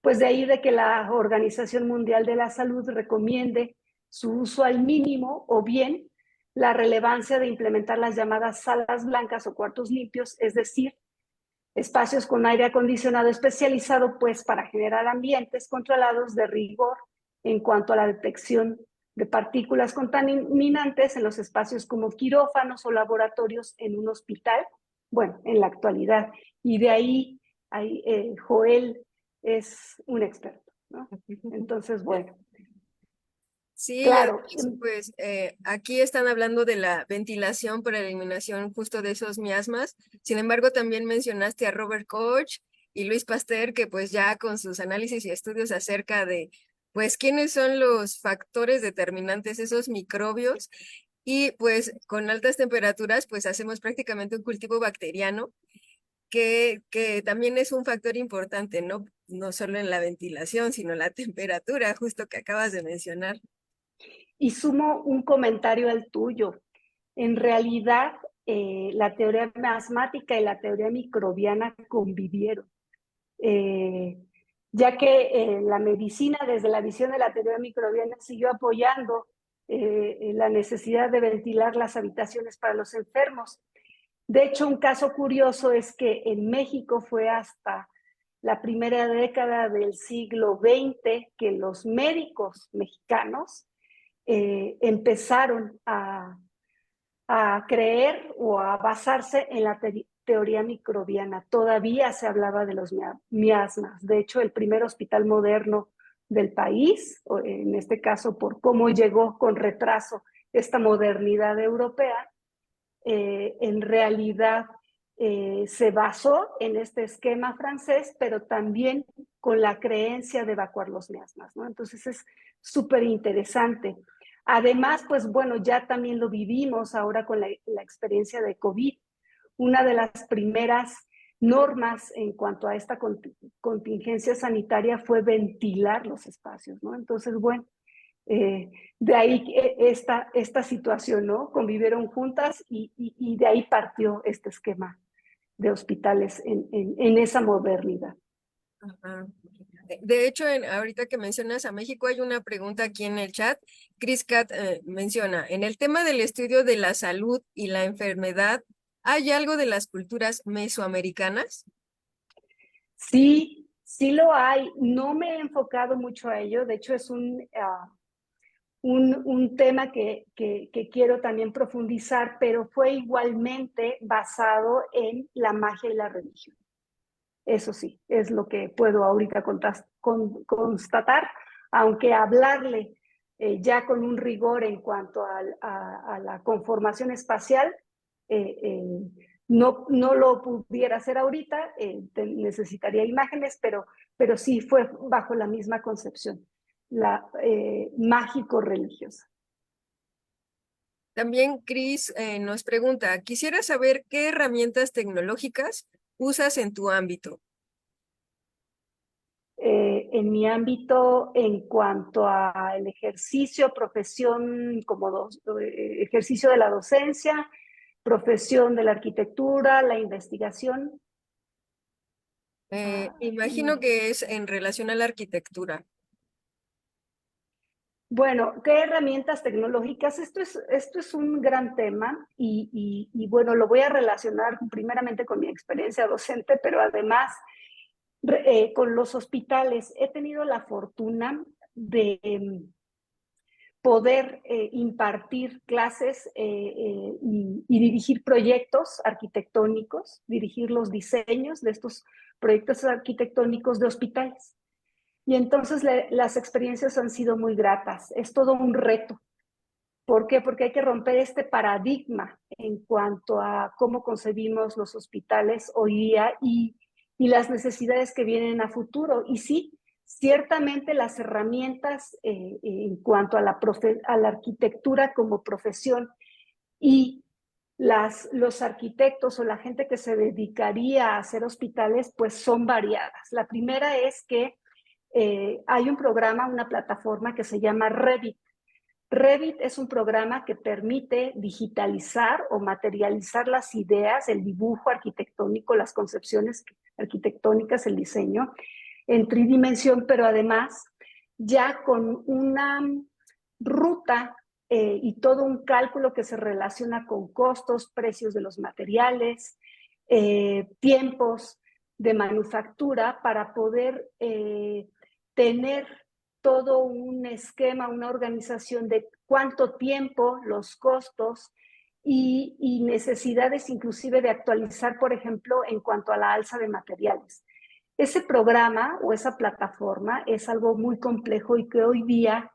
Pues de ahí de que la Organización Mundial de la Salud recomiende su uso al mínimo o bien la relevancia de implementar las llamadas salas blancas o cuartos limpios, es decir, espacios con aire acondicionado especializado pues para generar ambientes controlados de rigor en cuanto a la detección de partículas contaminantes en los espacios como quirófanos o laboratorios en un hospital, bueno, en la actualidad. Y de ahí Joel es un experto, ¿no? Entonces, bueno. Sí, y Claro. además, pues aquí están hablando de la ventilación para eliminación justo de esos miasmas. Sin embargo, también mencionaste a Robert Koch y Luis Pasteur, que pues ya con sus análisis y estudios acerca de pues quiénes son los factores determinantes, esos microbios, y pues con altas temperaturas pues hacemos prácticamente un cultivo bacteriano que también es un factor importante, ¿no? No solo en la ventilación, sino la temperatura, justo que acabas de mencionar. Y sumo un comentario al tuyo. En realidad, la teoría miasmática y la teoría microbiana convivieron, ya que la medicina desde la visión de la teoría microbiana siguió apoyando la necesidad de ventilar las habitaciones para los enfermos. De hecho, un caso curioso es que en México fue hasta la primera década del siglo XX que los médicos mexicanos empezaron creer o a basarse en la teoría microbiana. Todavía se hablaba de los miasmas. De hecho, el primer hospital moderno del país, en este caso por cómo llegó con retraso esta modernidad europea, en realidad se basó en este esquema francés, pero también con la creencia de evacuar los miasmas, ¿no? Entonces es súper interesante. Además, pues bueno, ya también lo vivimos ahora con la experiencia de COVID. Una de las primeras normas en cuanto a esta contingencia sanitaria fue ventilar los espacios, ¿no? Entonces, bueno, de ahí esta situación, ¿no? Convivieron juntas y de ahí partió este esquema de hospitales en esa modernidad. Ajá. De hecho, ahorita que mencionas a México, hay una pregunta aquí en el chat. Chris Cat menciona, en el tema del estudio de la salud y la enfermedad, ¿hay algo de las culturas mesoamericanas? Sí, sí lo hay. No me he enfocado mucho a ello. De hecho, es un tema que quiero también profundizar, pero fue igualmente basado en la magia y la religión. Eso sí, es lo que puedo ahorita constatar, aunque hablarle ya con un rigor en cuanto a la conformación espacial, no lo pudiera hacer ahorita, necesitaría imágenes, pero sí fue bajo la misma concepción, la mágico-religiosa. También Chris nos pregunta, quisiera saber qué herramientas tecnológicas usas en tu ámbito. En mi ámbito, en cuanto al ejercicio, profesión ejercicio de la docencia, profesión de la arquitectura, la investigación. Imagino que es en relación a la arquitectura. Bueno, ¿qué herramientas tecnológicas? Esto es un gran tema y bueno, lo voy a relacionar primeramente con mi experiencia docente, pero además con los hospitales. He tenido la fortuna de poder impartir clases y dirigir proyectos arquitectónicos, dirigir los diseños de estos proyectos arquitectónicos de hospitales. Y entonces las experiencias han sido muy gratas. Es todo un reto. ¿Por qué? Porque hay que romper este paradigma en cuanto a cómo concebimos los hospitales hoy día y las necesidades que vienen a futuro. Y sí, ciertamente las herramientas en cuanto a a la arquitectura como profesión y los arquitectos o la gente que se dedicaría a hacer hospitales, pues son variadas. La primera es que hay un programa, una plataforma que se llama Revit. Revit es un programa que permite digitalizar o materializar las ideas, el dibujo arquitectónico, las concepciones arquitectónicas, el diseño en tridimensión, pero además ya con una ruta y todo un cálculo que se relaciona con costos, precios de los materiales, tiempos de manufactura para poder tener todo un esquema, una organización de cuánto tiempo, los costos y necesidades inclusive de actualizar, por ejemplo, en cuanto a la alza de materiales. Ese programa o esa plataforma es algo muy complejo y que hoy día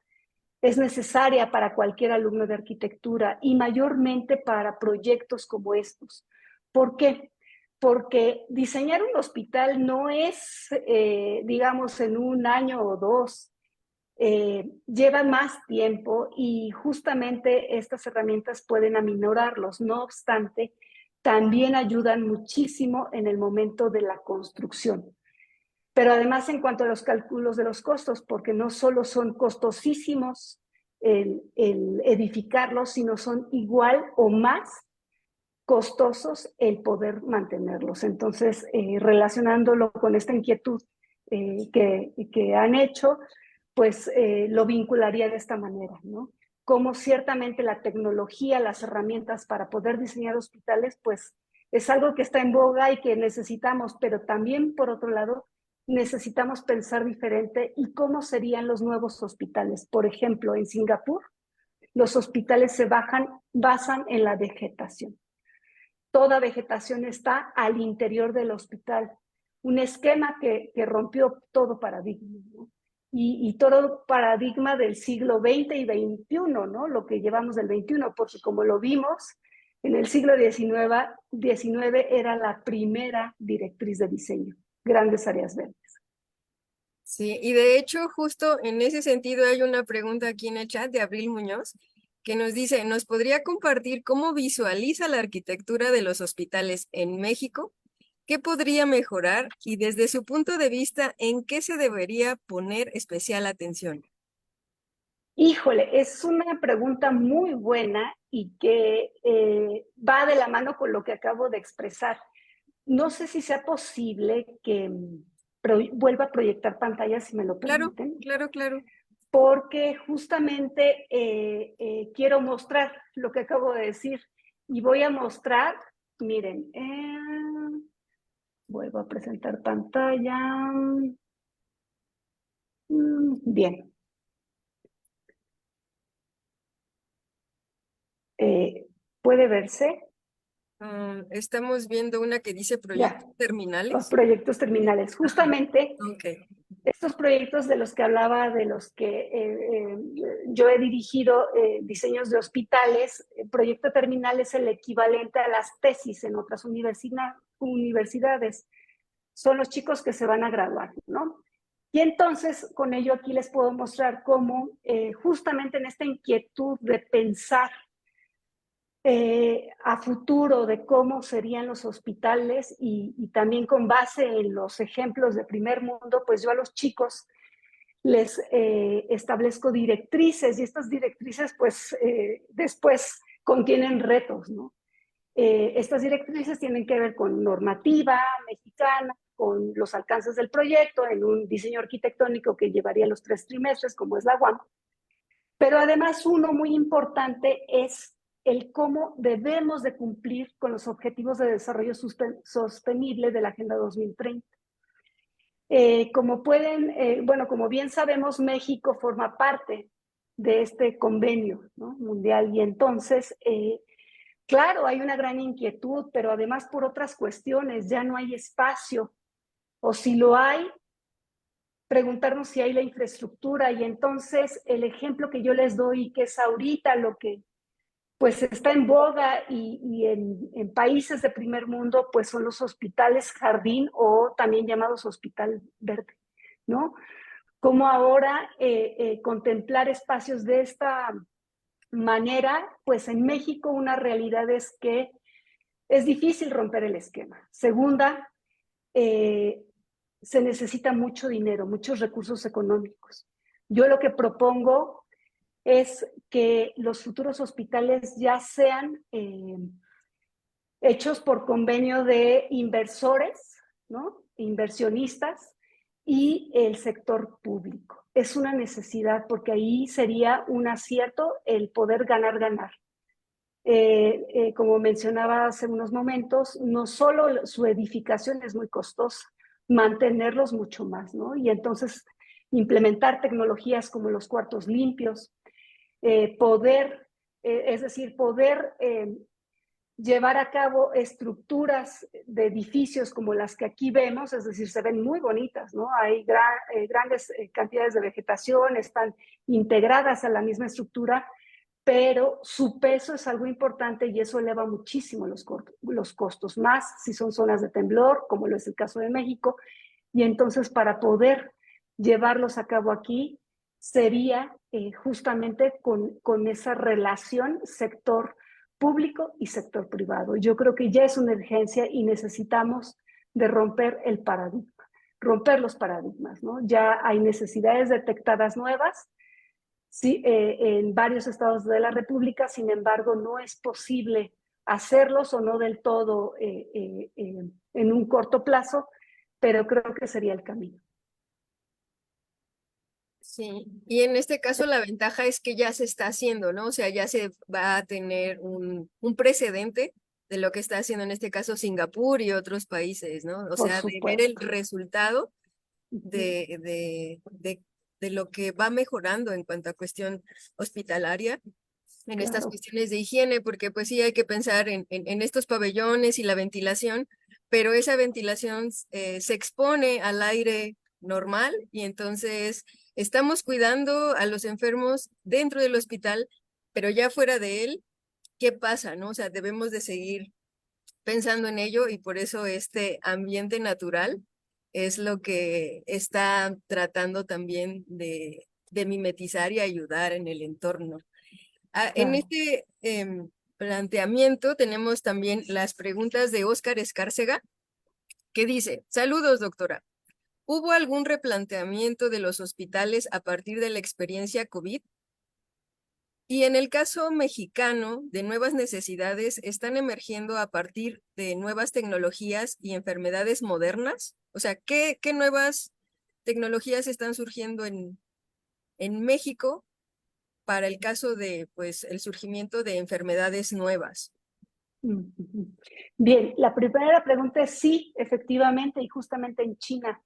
es necesaria para cualquier alumno de arquitectura y mayormente para proyectos como estos. ¿Por qué? Porque diseñar un hospital no es, digamos, en un año o dos. Lleva más tiempo y justamente estas herramientas pueden aminorarlos. No obstante, también ayudan muchísimo en el momento de la construcción. Pero además en cuanto a los cálculos de los costos, porque no solo son costosísimos el edificarlos, sino son igual o más costosos el poder mantenerlos. Entonces, relacionándolo con esta inquietud que han hecho, pues lo vincularía de esta manera, ¿no? Como ciertamente la tecnología, las herramientas para poder diseñar hospitales, pues es algo que está en boga y que necesitamos, pero también, por otro lado, necesitamos pensar diferente y cómo serían los nuevos hospitales. Por ejemplo, en Singapur, los hospitales se basan en la vegetación. Toda vegetación está al interior del hospital. Un esquema que rompió todo paradigma, ¿no? Y todo paradigma del siglo XX y XXI, ¿no? Lo que llevamos del XXI, porque como lo vimos, en el siglo XIX era la primera directriz de diseño, grandes áreas verdes. Sí, y de hecho, justo en ese sentido hay una pregunta aquí en el chat de Abril Muñoz que nos dice, ¿nos podría compartir cómo visualiza la arquitectura de los hospitales en México? ¿Qué podría mejorar? Y desde su punto de vista, ¿en qué se debería poner especial atención? Híjole, es una pregunta muy buena y que va de la mano con lo que acabo de expresar. No sé si sea posible que vuelva a proyectar pantallas, si me lo Claro, permiten, claro, claro. porque justamente quiero mostrar lo que acabo de decir y voy a mostrar, miren, vuelvo a presentar pantalla. Bien. ¿Puede verse? Estamos viendo una que dice Ya, proyectos los terminales. proyectos terminales. Ajá, Justamente ok. estos proyectos de los que hablaba, de los que yo he dirigido diseños de hospitales, el proyecto terminal es el equivalente a las tesis en otras universidades. Son los chicos que se van a graduar, ¿no? Y entonces, con ello aquí les puedo mostrar cómo justamente en esta inquietud de pensar a futuro de cómo serían los hospitales y también con base en los ejemplos de primer mundo, pues yo a los chicos les establezco directrices y estas directrices pues después contienen retos, ¿no? Estas directrices tienen que ver con normativa mexicana, con los alcances del proyecto, en un diseño arquitectónico que llevaría los 3 trimestres, como es la UAM. Pero además uno muy importante es el cómo debemos de cumplir con los objetivos de desarrollo sostenible de la Agenda 2030. Como bien sabemos, México forma parte de este convenio, ¿no?, mundial y entonces, claro, hay una gran inquietud, pero además por otras cuestiones, ya no hay espacio, o si lo hay, preguntarnos si hay la infraestructura y entonces el ejemplo que yo les doy, que es ahorita lo que pues está en boga y en países de primer mundo, pues son los hospitales jardín o también llamados hospital verde, ¿no? Como ahora contemplar espacios de esta manera, pues en México una realidad es que es difícil romper el esquema. Segunda, se necesita mucho dinero, muchos recursos económicos. Yo lo que propongo es que los futuros hospitales ya sean hechos por convenio de inversores, ¿no?, inversionistas y el sector público. Es una necesidad porque ahí sería un acierto el poder ganar. Como mencionaba hace unos momentos, no solo su edificación es muy costosa, mantenerlos mucho más, ¿no? Y entonces implementar tecnologías como los cuartos limpios, poder llevar a cabo estructuras de edificios como las que aquí vemos, es decir, se ven muy bonitas, ¿no? Hay grandes cantidades de vegetación, están integradas a la misma estructura, pero su peso es algo importante y eso eleva muchísimo los costos, más si son zonas de temblor, como lo es el caso de México, y entonces para poder llevarlos a cabo aquí sería justamente con esa relación sector público y sector privado. Yo creo que ya es una urgencia y necesitamos de romper los paradigmas, ¿no? Ya hay necesidades detectadas nuevas, sí, en varios estados de la República, sin embargo, no es posible hacerlos o no del todo en un corto plazo, pero creo que sería el camino. Sí, y en este caso la ventaja es que ya se está haciendo, ¿no? O sea, ya se va a tener un precedente de lo que está haciendo en este caso Singapur y otros países, ¿no? O Por sea, de ver el supuesto. resultado de lo que va mejorando en cuanto a cuestión hospitalaria, en estas Claro, cuestiones de higiene, porque pues sí hay que pensar en estos pabellones y la ventilación, pero esa ventilación se expone al aire normal y entonces estamos cuidando a los enfermos dentro del hospital, pero ya fuera de él, ¿qué pasa, no? O sea, debemos de seguir pensando en ello y por eso este ambiente natural es lo que está tratando también de mimetizar y ayudar en el entorno. En claro. este planteamiento tenemos también las preguntas de Óscar Escárcega, que dice, saludos, doctora. ¿Hubo algún replanteamiento de los hospitales a partir de la experiencia COVID? Y en el caso mexicano, de nuevas necesidades están emergiendo a partir de nuevas tecnologías y enfermedades modernas. O sea, ¿qué nuevas tecnologías están surgiendo en México para el caso de, pues, el surgimiento de enfermedades nuevas? Bien, la primera pregunta es sí, efectivamente, y justamente en China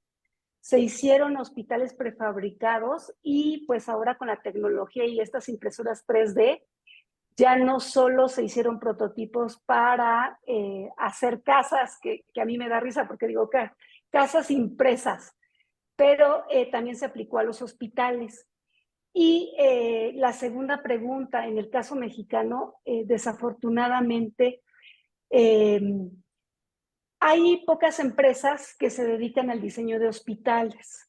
se hicieron hospitales prefabricados y pues ahora con la tecnología y estas impresoras 3D Ya no solo se hicieron prototipos para hacer casas, que a mí me da risa porque digo casas impresas, pero también se aplicó a los hospitales. Y la segunda pregunta, en el caso mexicano, desafortunadamente, hay pocas empresas que se dedican al diseño de hospitales.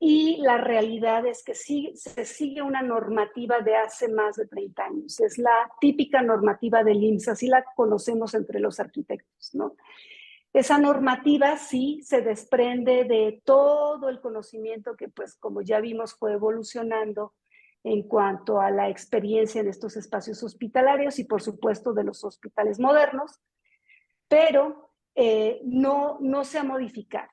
Y la realidad es que sí, se sigue una normativa de hace más de 30 años. Es la típica normativa del IMSS, así la conocemos entre los arquitectos, ¿no? Esa normativa sí se desprende de todo el conocimiento que, pues, como ya vimos, fue evolucionando en cuanto a la experiencia en estos espacios hospitalarios y, por supuesto, de los hospitales modernos, pero no se ha modificado.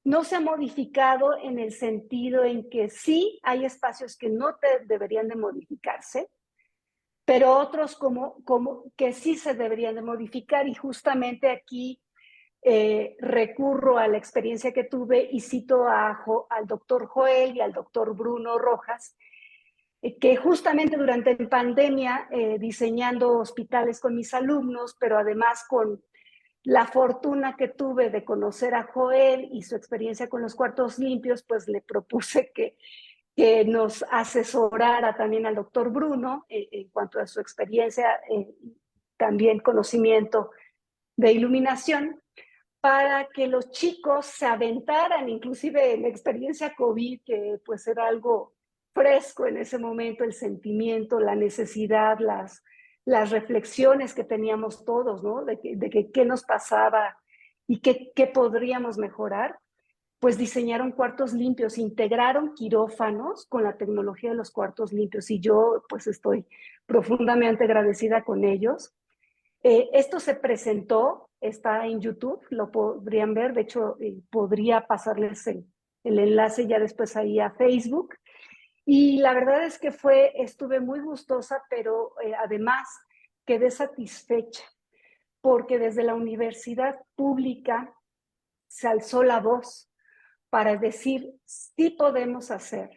No se ha modificado en el sentido en que sí hay espacios que no deberían de modificarse, pero otros como que sí se deberían de modificar, y justamente aquí recurro a la experiencia que tuve y cito al doctor Joel y al doctor Bruno Rojas, que justamente durante la pandemia, diseñando hospitales con mis alumnos, pero además con la fortuna que tuve de conocer a Joel y su experiencia con los cuartos limpios, pues le propuse que nos asesorara también al doctor Bruno en cuanto a su experiencia, también conocimiento de iluminación, para que los chicos se aventaran, inclusive en la experiencia COVID, que pues era algo fresco en ese momento, el sentimiento, la necesidad, las reflexiones que teníamos todos, ¿no? De que qué nos pasaba y qué podríamos mejorar, pues diseñaron cuartos limpios, integraron quirófanos con la tecnología de los cuartos limpios, y yo pues estoy profundamente agradecida con ellos. Esto se presentó, está en YouTube, lo podrían ver, de hecho podría pasarles el enlace ya después ahí a Facebook. Y la verdad es que estuve muy gustosa, pero además quedé satisfecha, porque desde la universidad pública se alzó la voz para decir, sí podemos hacer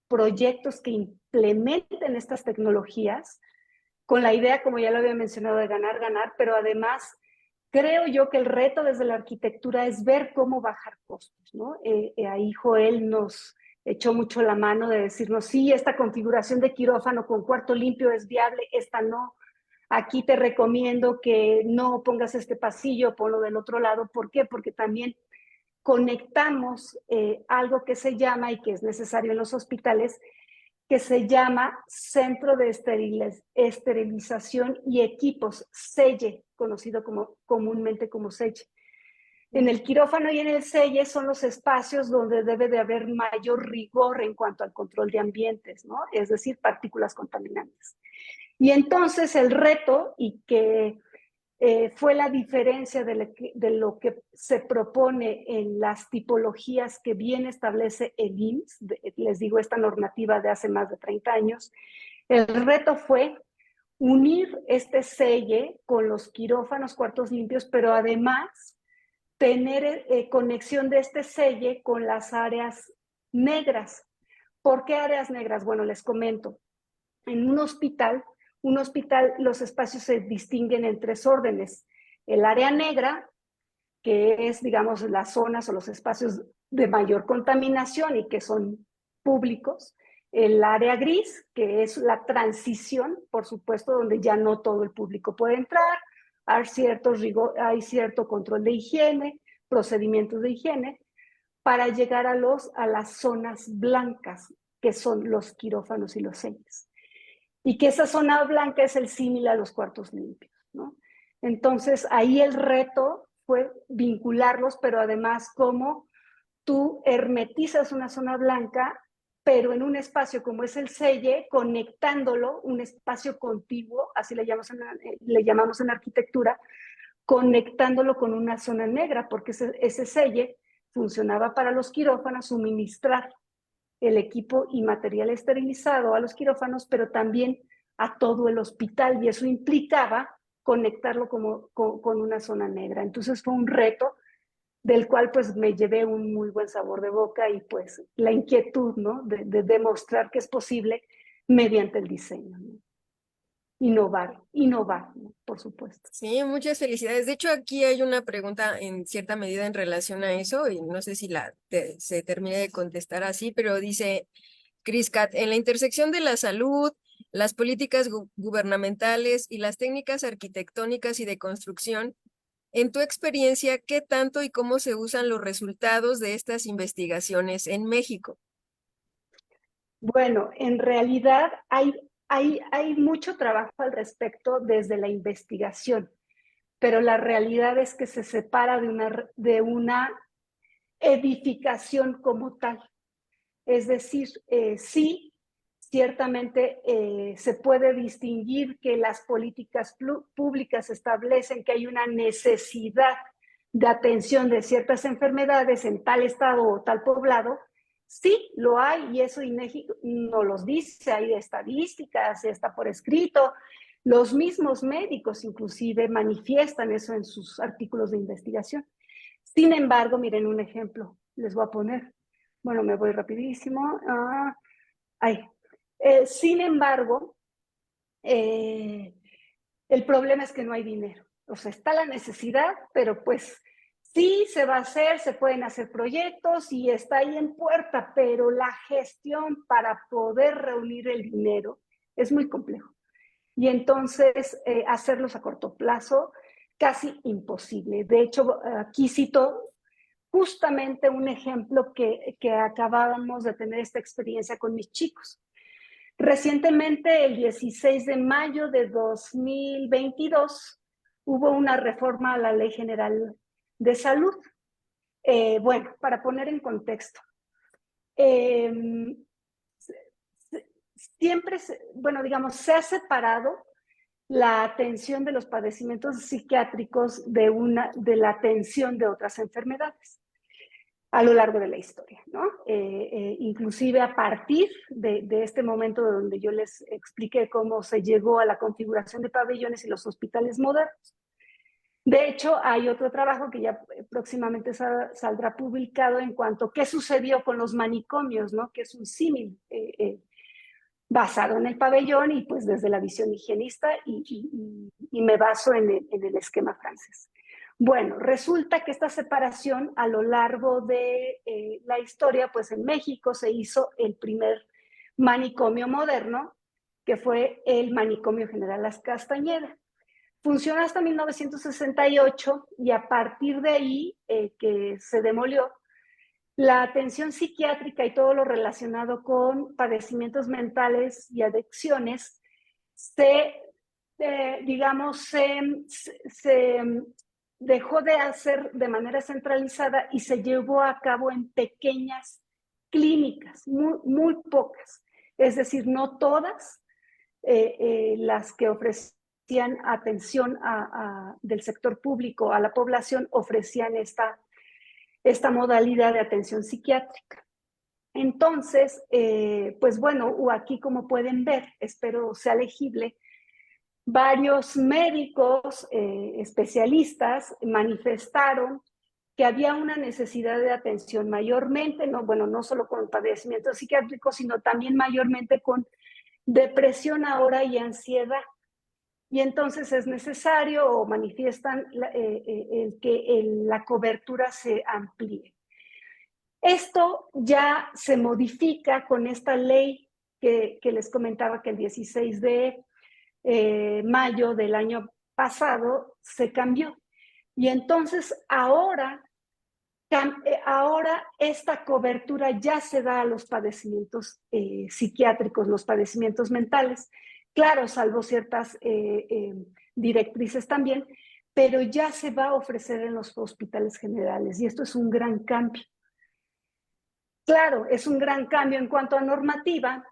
proyectos que implementen estas tecnologías con la idea, como ya lo había mencionado, de ganar, ganar, pero además creo yo que el reto desde la arquitectura es ver cómo bajar costos, ¿no? Ahí Joel nos echó mucho la mano de decirnos, sí, esta configuración de quirófano con cuarto limpio es viable, esta no. Aquí te recomiendo que no pongas este pasillo, ponlo del otro lado. ¿Por qué? Porque también conectamos algo que se llama, y que es necesario en los hospitales, que se llama Centro de Esterilización y Equipos, SELLE, conocido comúnmente como SELLE. En el quirófano y en el SELLE son los espacios donde debe de haber mayor rigor en cuanto al control de ambientes, ¿no? Es decir, partículas contaminantes. Y entonces el reto, y que fue la diferencia de lo que se propone en las tipologías que bien establece el IMSS, les digo, esta normativa de hace más de 30 años. El reto fue unir este SELLE con los quirófanos, cuartos limpios, pero además tener conexión de este SELLE con las áreas negras. ¿Por qué áreas negras? Bueno, les comento. En un hospital, los espacios se distinguen en tres órdenes. El área negra, que es, digamos, las zonas o los espacios de mayor contaminación y que son públicos. El área gris, que es la transición, por supuesto, donde ya no todo el público puede entrar. Hay cierto control de higiene, procedimientos de higiene, para llegar a las zonas blancas, que son los quirófanos y los SELLES. Y que esa zona blanca es el símil a los cuartos limpios, ¿no? Entonces, ahí el reto fue vincularlos, pero además cómo tú hermetizas una zona blanca, pero en un espacio como es el SELLE, conectándolo, un espacio contiguo, así le llamamos en arquitectura, conectándolo con una zona negra, porque ese SELLE funcionaba para los quirófanos, suministrar el equipo y material esterilizado a los quirófanos, pero también a todo el hospital, y eso implicaba conectarlo con una zona negra. Entonces fue un reto del cual pues me llevé un muy buen sabor de boca, y pues la inquietud, ¿no? de demostrar que es posible mediante el diseño, ¿no? innovar, ¿no? Por supuesto. Sí, muchas felicidades. De hecho, aquí hay una pregunta en cierta medida en relación a eso, y no sé si se termine de contestar así, pero dice Chris Cat, en la intersección de la salud, las políticas gubernamentales y las técnicas arquitectónicas y de construcción, en tu experiencia, ¿qué tanto y cómo se usan los resultados de estas investigaciones en México? Bueno, en realidad hay mucho trabajo al respecto desde la investigación, pero la realidad es que se separa de una edificación como tal. Es decir, sí, ciertamente se puede distinguir que las políticas públicas establecen que hay una necesidad de atención de ciertas enfermedades en tal estado o tal poblado. Sí, lo hay y eso INEGI nos los dice, hay estadísticas, está por escrito. Los mismos médicos inclusive manifiestan eso en sus artículos de investigación. Sin embargo, miren un ejemplo, les voy a poner. Bueno, me voy rapidísimo. Sin embargo, el problema es que no hay dinero. O sea, está la necesidad, pero pues sí se va a hacer, se pueden hacer proyectos y está ahí en puerta, pero la gestión para poder reunir el dinero es muy complejo. Y entonces hacerlos a corto plazo, casi imposible. De hecho, aquí cito justamente un ejemplo que acabábamos de tener esta experiencia con mis chicos. Recientemente, el 16 de mayo de 2022, hubo una reforma a la Ley General de Salud. Bueno, para poner en contexto, eh, siempre, bueno, digamos, se ha separado la atención de los padecimientos psiquiátricos de la atención de otras enfermedades a lo largo de la historia, ¿no? Inclusive a partir de este momento donde yo les expliqué cómo se llegó a la configuración de pabellones y los hospitales modernos. De hecho, hay otro trabajo que ya próximamente saldrá publicado en cuanto a qué sucedió con los manicomios, ¿no? Que es un símil basado en el pabellón y pues desde la visión higienista y me baso en el esquema francés. Bueno, resulta que esta separación a lo largo de la historia, pues en México se hizo el primer manicomio moderno, que fue el Manicomio General Las Castañeda. Funcionó hasta 1968 y a partir de ahí, que se demolió, la atención psiquiátrica y todo lo relacionado con padecimientos mentales y adicciones digamos, se dejó de hacer de manera centralizada y se llevó a cabo en pequeñas clínicas, muy pocas. Es decir, no todas las que ofrecían atención del sector público a la población ofrecían esta modalidad de atención psiquiátrica. Entonces, pues bueno, aquí como pueden ver, espero sea legible, varios médicos especialistas manifestaron que había una necesidad de atención mayormente, no, bueno, no solo con padecimientos psiquiátricos, sino también mayormente con depresión ahora y ansiedad. Y entonces es necesario o manifiestan que la cobertura se amplíe. Esto ya se modifica con esta ley que les comentaba que el 16 de mayo del año pasado se cambió. Y entonces ahora esta cobertura ya se da a los padecimientos psiquiátricos, los padecimientos mentales, claro, salvo ciertas directrices también, pero ya se va a ofrecer en los hospitales generales y esto es un gran cambio. Claro, es un gran cambio en cuanto a normativa,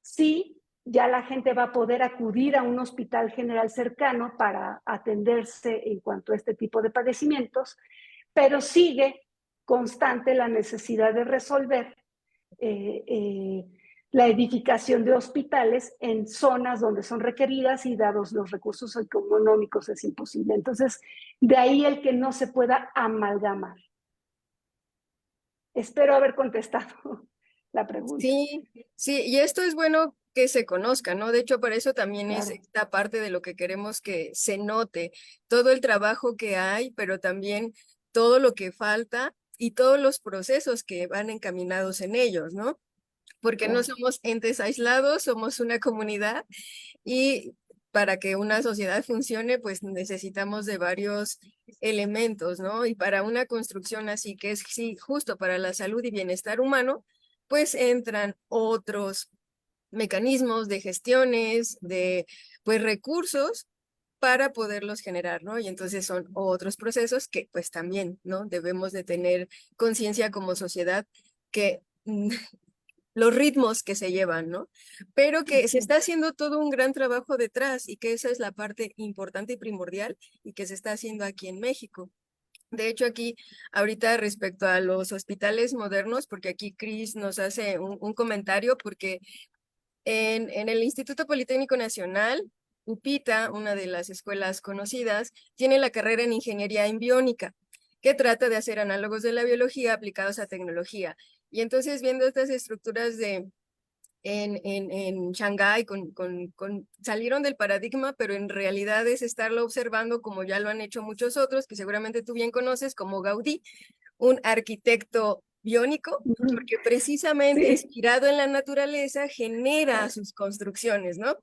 sí, ya la gente va a poder acudir a un hospital general cercano para atenderse en cuanto a este tipo de padecimientos, pero sigue constante la necesidad de resolver la edificación de hospitales en zonas donde son requeridas y dados los recursos económicos es imposible. Entonces, de ahí el que no se pueda amalgamar. Espero haber contestado la pregunta. Sí, sí, y esto es bueno que se conozca, ¿no? De hecho, para eso también es Claro. esta parte de lo que queremos que se note, todo el trabajo que hay, pero también todo lo que falta y todos los procesos que van encaminados en ellos, ¿no? Porque no Claro. somos entes aislados, somos una comunidad y para que una sociedad funcione, pues necesitamos de varios elementos, ¿no? Y para una construcción así, que es sí, justo para la salud y bienestar humano, pues entran otros mecanismos de gestiones, de pues recursos para poderlos generar, ¿no? Y entonces son otros procesos que pues también, ¿no? Debemos de tener conciencia como sociedad que los ritmos que se llevan, ¿no? Pero que se Así está es. haciendo todo un gran trabajo detrás y que esa es la parte importante y primordial y que se está haciendo aquí en México. De hecho, aquí, ahorita respecto a los hospitales modernos, porque aquí Cris nos hace un comentario, porque en el Instituto Politécnico Nacional, UPITA, una de las escuelas conocidas, tiene la carrera en Ingeniería en Biónica, que trata de hacer análogos de la biología aplicados a tecnología. Y entonces, viendo estas estructuras en Shanghái, salieron del paradigma, pero en realidad es estarlo observando como ya lo han hecho muchos otros, que seguramente tú bien conoces, como Gaudí, un arquitecto biónico, Ujú. porque precisamente Sí, inspirado en la naturaleza genera claro, sus construcciones, ¿no?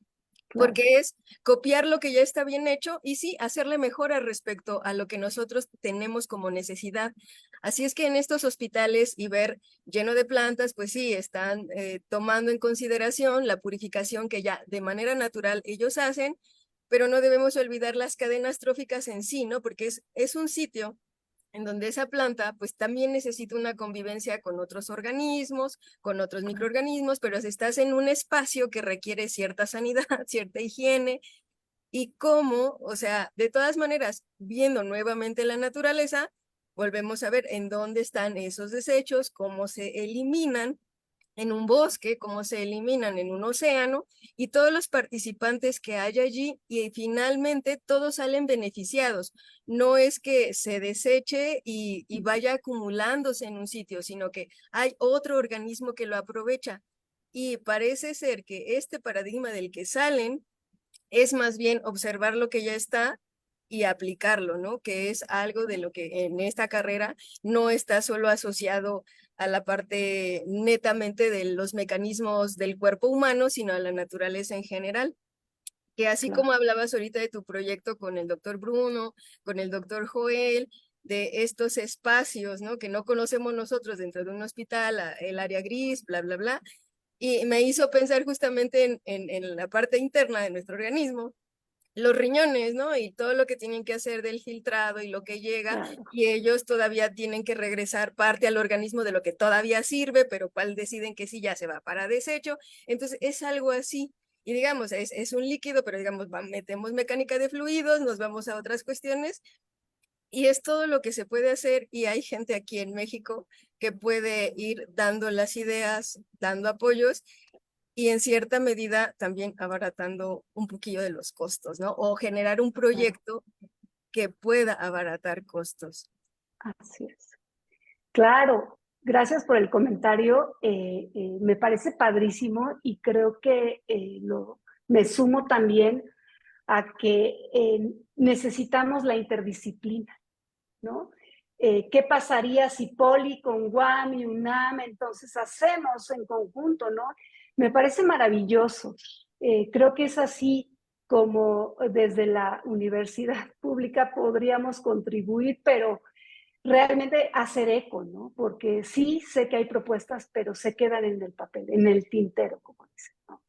claro. Porque es copiar lo que ya está bien hecho y sí, hacerle mejora respecto a lo que nosotros tenemos como necesidad. Así es que en estos hospitales y ver lleno de plantas, pues sí, están tomando en consideración la purificación que ya de manera natural ellos hacen, pero no debemos olvidar las cadenas tróficas en sí, ¿no? Porque es un sitio en donde esa planta pues también necesita una convivencia con otros organismos, con otros microorganismos, pero si estás en un espacio que requiere cierta sanidad, cierta higiene, y cómo, o sea, de todas maneras, viendo nuevamente la naturaleza, volvemos a ver en dónde están esos desechos, cómo se eliminan en un bosque, cómo se eliminan en un océano y todos los participantes que hay allí y finalmente todos salen beneficiados. No es que se deseche y vaya acumulándose en un sitio, sino que hay otro organismo que lo aprovecha. Y parece ser que este paradigma del que salen es más bien observar lo que ya está y aplicarlo, ¿no? Que es algo de lo que en esta carrera no está solo asociado a la parte netamente de los mecanismos del cuerpo humano, sino a la naturaleza en general. Que así Claro. como hablabas ahorita de tu proyecto con el doctor Bruno, con el doctor Joel, de estos espacios, ¿no? Que no conocemos nosotros dentro de un hospital, el área gris, bla, bla, bla, y me hizo pensar justamente en la parte interna de nuestro organismo, los riñones, ¿no? Y todo lo que tienen que hacer del filtrado y lo que llega, Claro. y ellos todavía tienen que regresar parte al organismo de lo que todavía sirve, pero cuál deciden que sí ya se va para desecho. Entonces es algo así. Y digamos, es un líquido, pero digamos, metemos mecánica de fluidos, nos vamos a otras cuestiones, y es todo lo que se puede hacer y hay gente aquí en México que puede ir dando las ideas, dando apoyos y en cierta medida también abaratando un poquillo de los costos, ¿no? O generar un Claro. proyecto que pueda abaratar costos. Así es. Claro, gracias por el comentario. Me parece padrísimo y creo que me sumo también a que necesitamos la interdisciplina, ¿no? ¿Qué pasaría si Poli con Guam y UNAM entonces hacemos en conjunto, ¿no? Me parece maravilloso. Creo que es así como desde la universidad pública podríamos contribuir, pero realmente hacer eco, ¿no? Porque sí sé que hay propuestas, pero se quedan en el papel, en el tintero, como dicen, ¿no?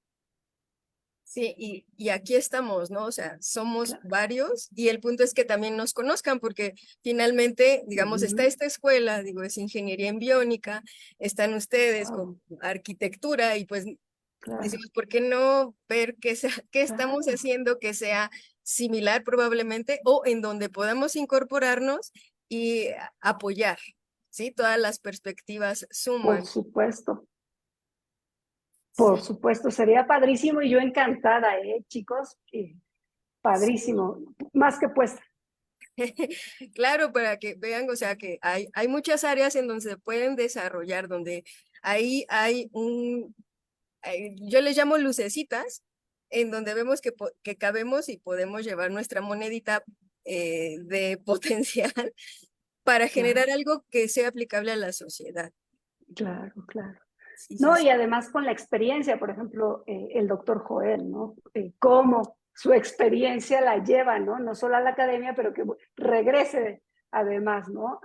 Sí, y aquí estamos, ¿no? O sea, somos Claro. varios y el punto es que también nos conozcan porque finalmente, digamos, está Ujú. esta escuela, digo, es ingeniería en biónica, están ustedes Wow, con arquitectura y pues claro, decimos, ¿por qué no ver qué estamos claro. haciendo que sea similar probablemente o en donde podamos incorporarnos y apoyar, ¿sí? Todas las perspectivas Por suman. supuesto. Por Sí, supuesto, sería padrísimo y yo encantada, chicos. sí. Padrísimo, más que puesta. Claro, para que vean, o sea, que hay muchas áreas en donde se pueden desarrollar, donde ahí yo les llamo lucecitas, en donde vemos que cabemos y podemos llevar nuestra monedita de potencial para Claro, generar algo que sea aplicable a la sociedad. claro, claro. Sí, sí, No, sí. y además con la experiencia, por ejemplo, el doctor Joel, ¿no? Cómo su experiencia la lleva, ¿no? No solo a la academia, pero que regrese además, ¿no?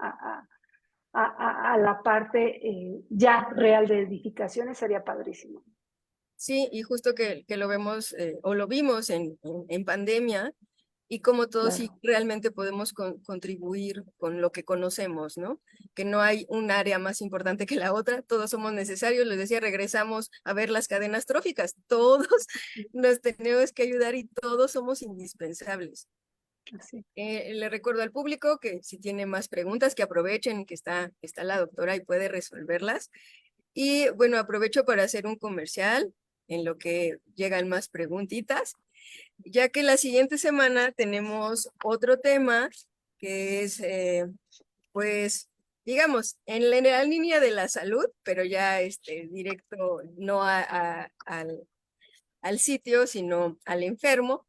A la parte ya real de edificaciones sería padrísimo. Sí, y justo que lo vemos o lo vimos en pandemia y cómo todos sí Claro, realmente podemos contribuir con lo que conocemos, ¿no? Que no hay un área más importante que la otra, todos somos necesarios, les decía, regresamos a ver las cadenas tróficas, todos nos tenemos que ayudar y todos somos indispensables. así. Le recuerdo al público que si tiene más preguntas, que aprovechen que está la doctora y puede resolverlas. Y bueno, aprovecho para hacer un comercial en lo que llegan más preguntitas, ya que la siguiente semana tenemos otro tema que es, pues, digamos, en la línea de la salud, pero ya directo no al sitio, sino al enfermo,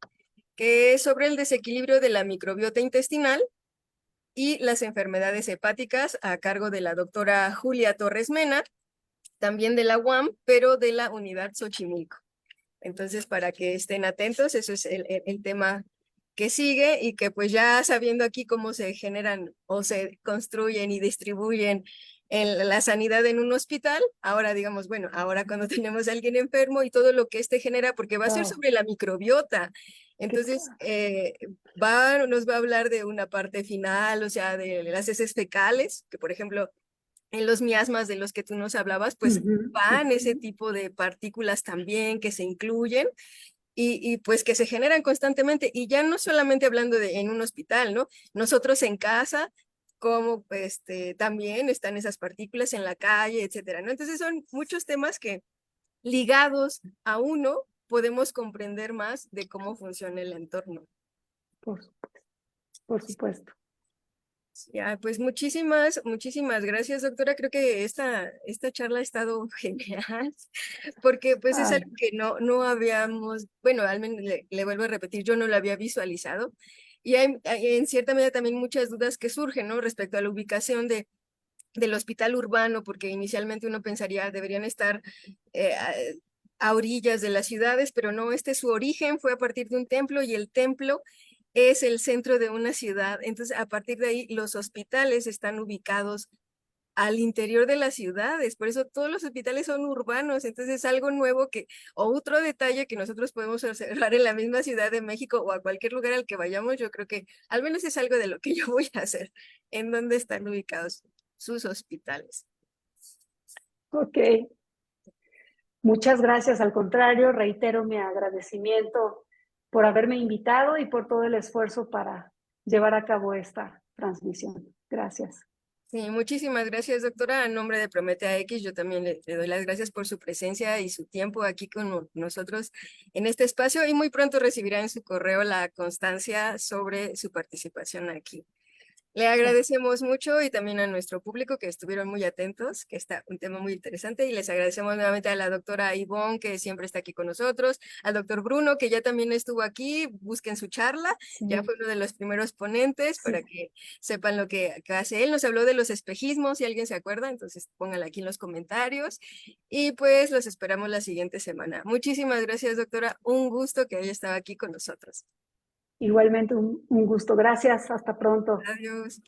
que es sobre el desequilibrio de la microbiota intestinal y las enfermedades hepáticas a cargo de la doctora Julia Torres Mena, también de la UAM, pero de la Unidad Xochimilco. Entonces, para que estén atentos, eso es el tema que sigue y que pues ya sabiendo aquí cómo se generan o se construyen y distribuyen en la sanidad en un hospital, ahora digamos, bueno, ahora cuando tenemos a alguien enfermo y todo lo que genera, porque va a ser Wow, sobre la microbiota. qué Entonces, padre. nos va a hablar de una parte final, o sea, de las heces fecales, que por ejemplo, en los miasmas de los que tú nos hablabas, pues Ujú, van ese ujú. tipo de partículas también que se incluyen y pues que se generan constantemente. Y ya no solamente hablando de en un hospital, ¿no? Nosotros en casa, como también están esas partículas en la calle, etcétera, ¿no? Entonces son muchos temas que ligados a uno podemos comprender más de cómo funciona el entorno. Por, por supuesto. Ya, pues muchísimas gracias, doctora. Creo que esta charla ha estado genial, porque pues es Ay, algo que no habíamos, bueno, al menos le vuelvo a repetir, yo no lo había visualizado. Y hay en cierta medida también muchas dudas que surgen, ¿no? Respecto a la ubicación del hospital urbano, porque inicialmente uno pensaría deberían estar eh, a, a orillas de las ciudades, pero no, su origen fue a partir de un templo y el templo es el centro de una ciudad. Entonces, a partir de ahí, los hospitales están ubicados al interior de las ciudades, por eso todos los hospitales son urbanos, entonces es algo nuevo o otro detalle que nosotros podemos observar en la misma Ciudad de México o a cualquier lugar al que vayamos, yo creo que al menos es algo de lo que yo voy a hacer, en dónde están ubicados sus hospitales. ok. Muchas gracias. Al contrario, reitero mi agradecimiento por haberme invitado y por todo el esfuerzo para llevar a cabo esta transmisión. Gracias. Sí, muchísimas gracias, doctora. A nombre de Prometea X, yo también le doy las gracias por su presencia y su tiempo aquí con nosotros en este espacio y muy pronto recibirá en su correo la constancia sobre su participación aquí. Le Gracias. agradecemos mucho y también a nuestro público que estuvieron muy atentos, que está un tema muy interesante y les agradecemos nuevamente a la doctora Ivonne que siempre está aquí con nosotros, al doctor Bruno que ya también estuvo aquí, busquen su charla, ya Sí, fue uno de los primeros ponentes para sí. que sepan lo que hace él, nos habló de los espejismos, si alguien se acuerda, entonces pónganla aquí en los comentarios y pues los esperamos la siguiente semana. Muchísimas gracias doctora, un gusto que haya estado aquí con nosotros. Igualmente un gusto. Gracias. Hasta pronto. Adiós.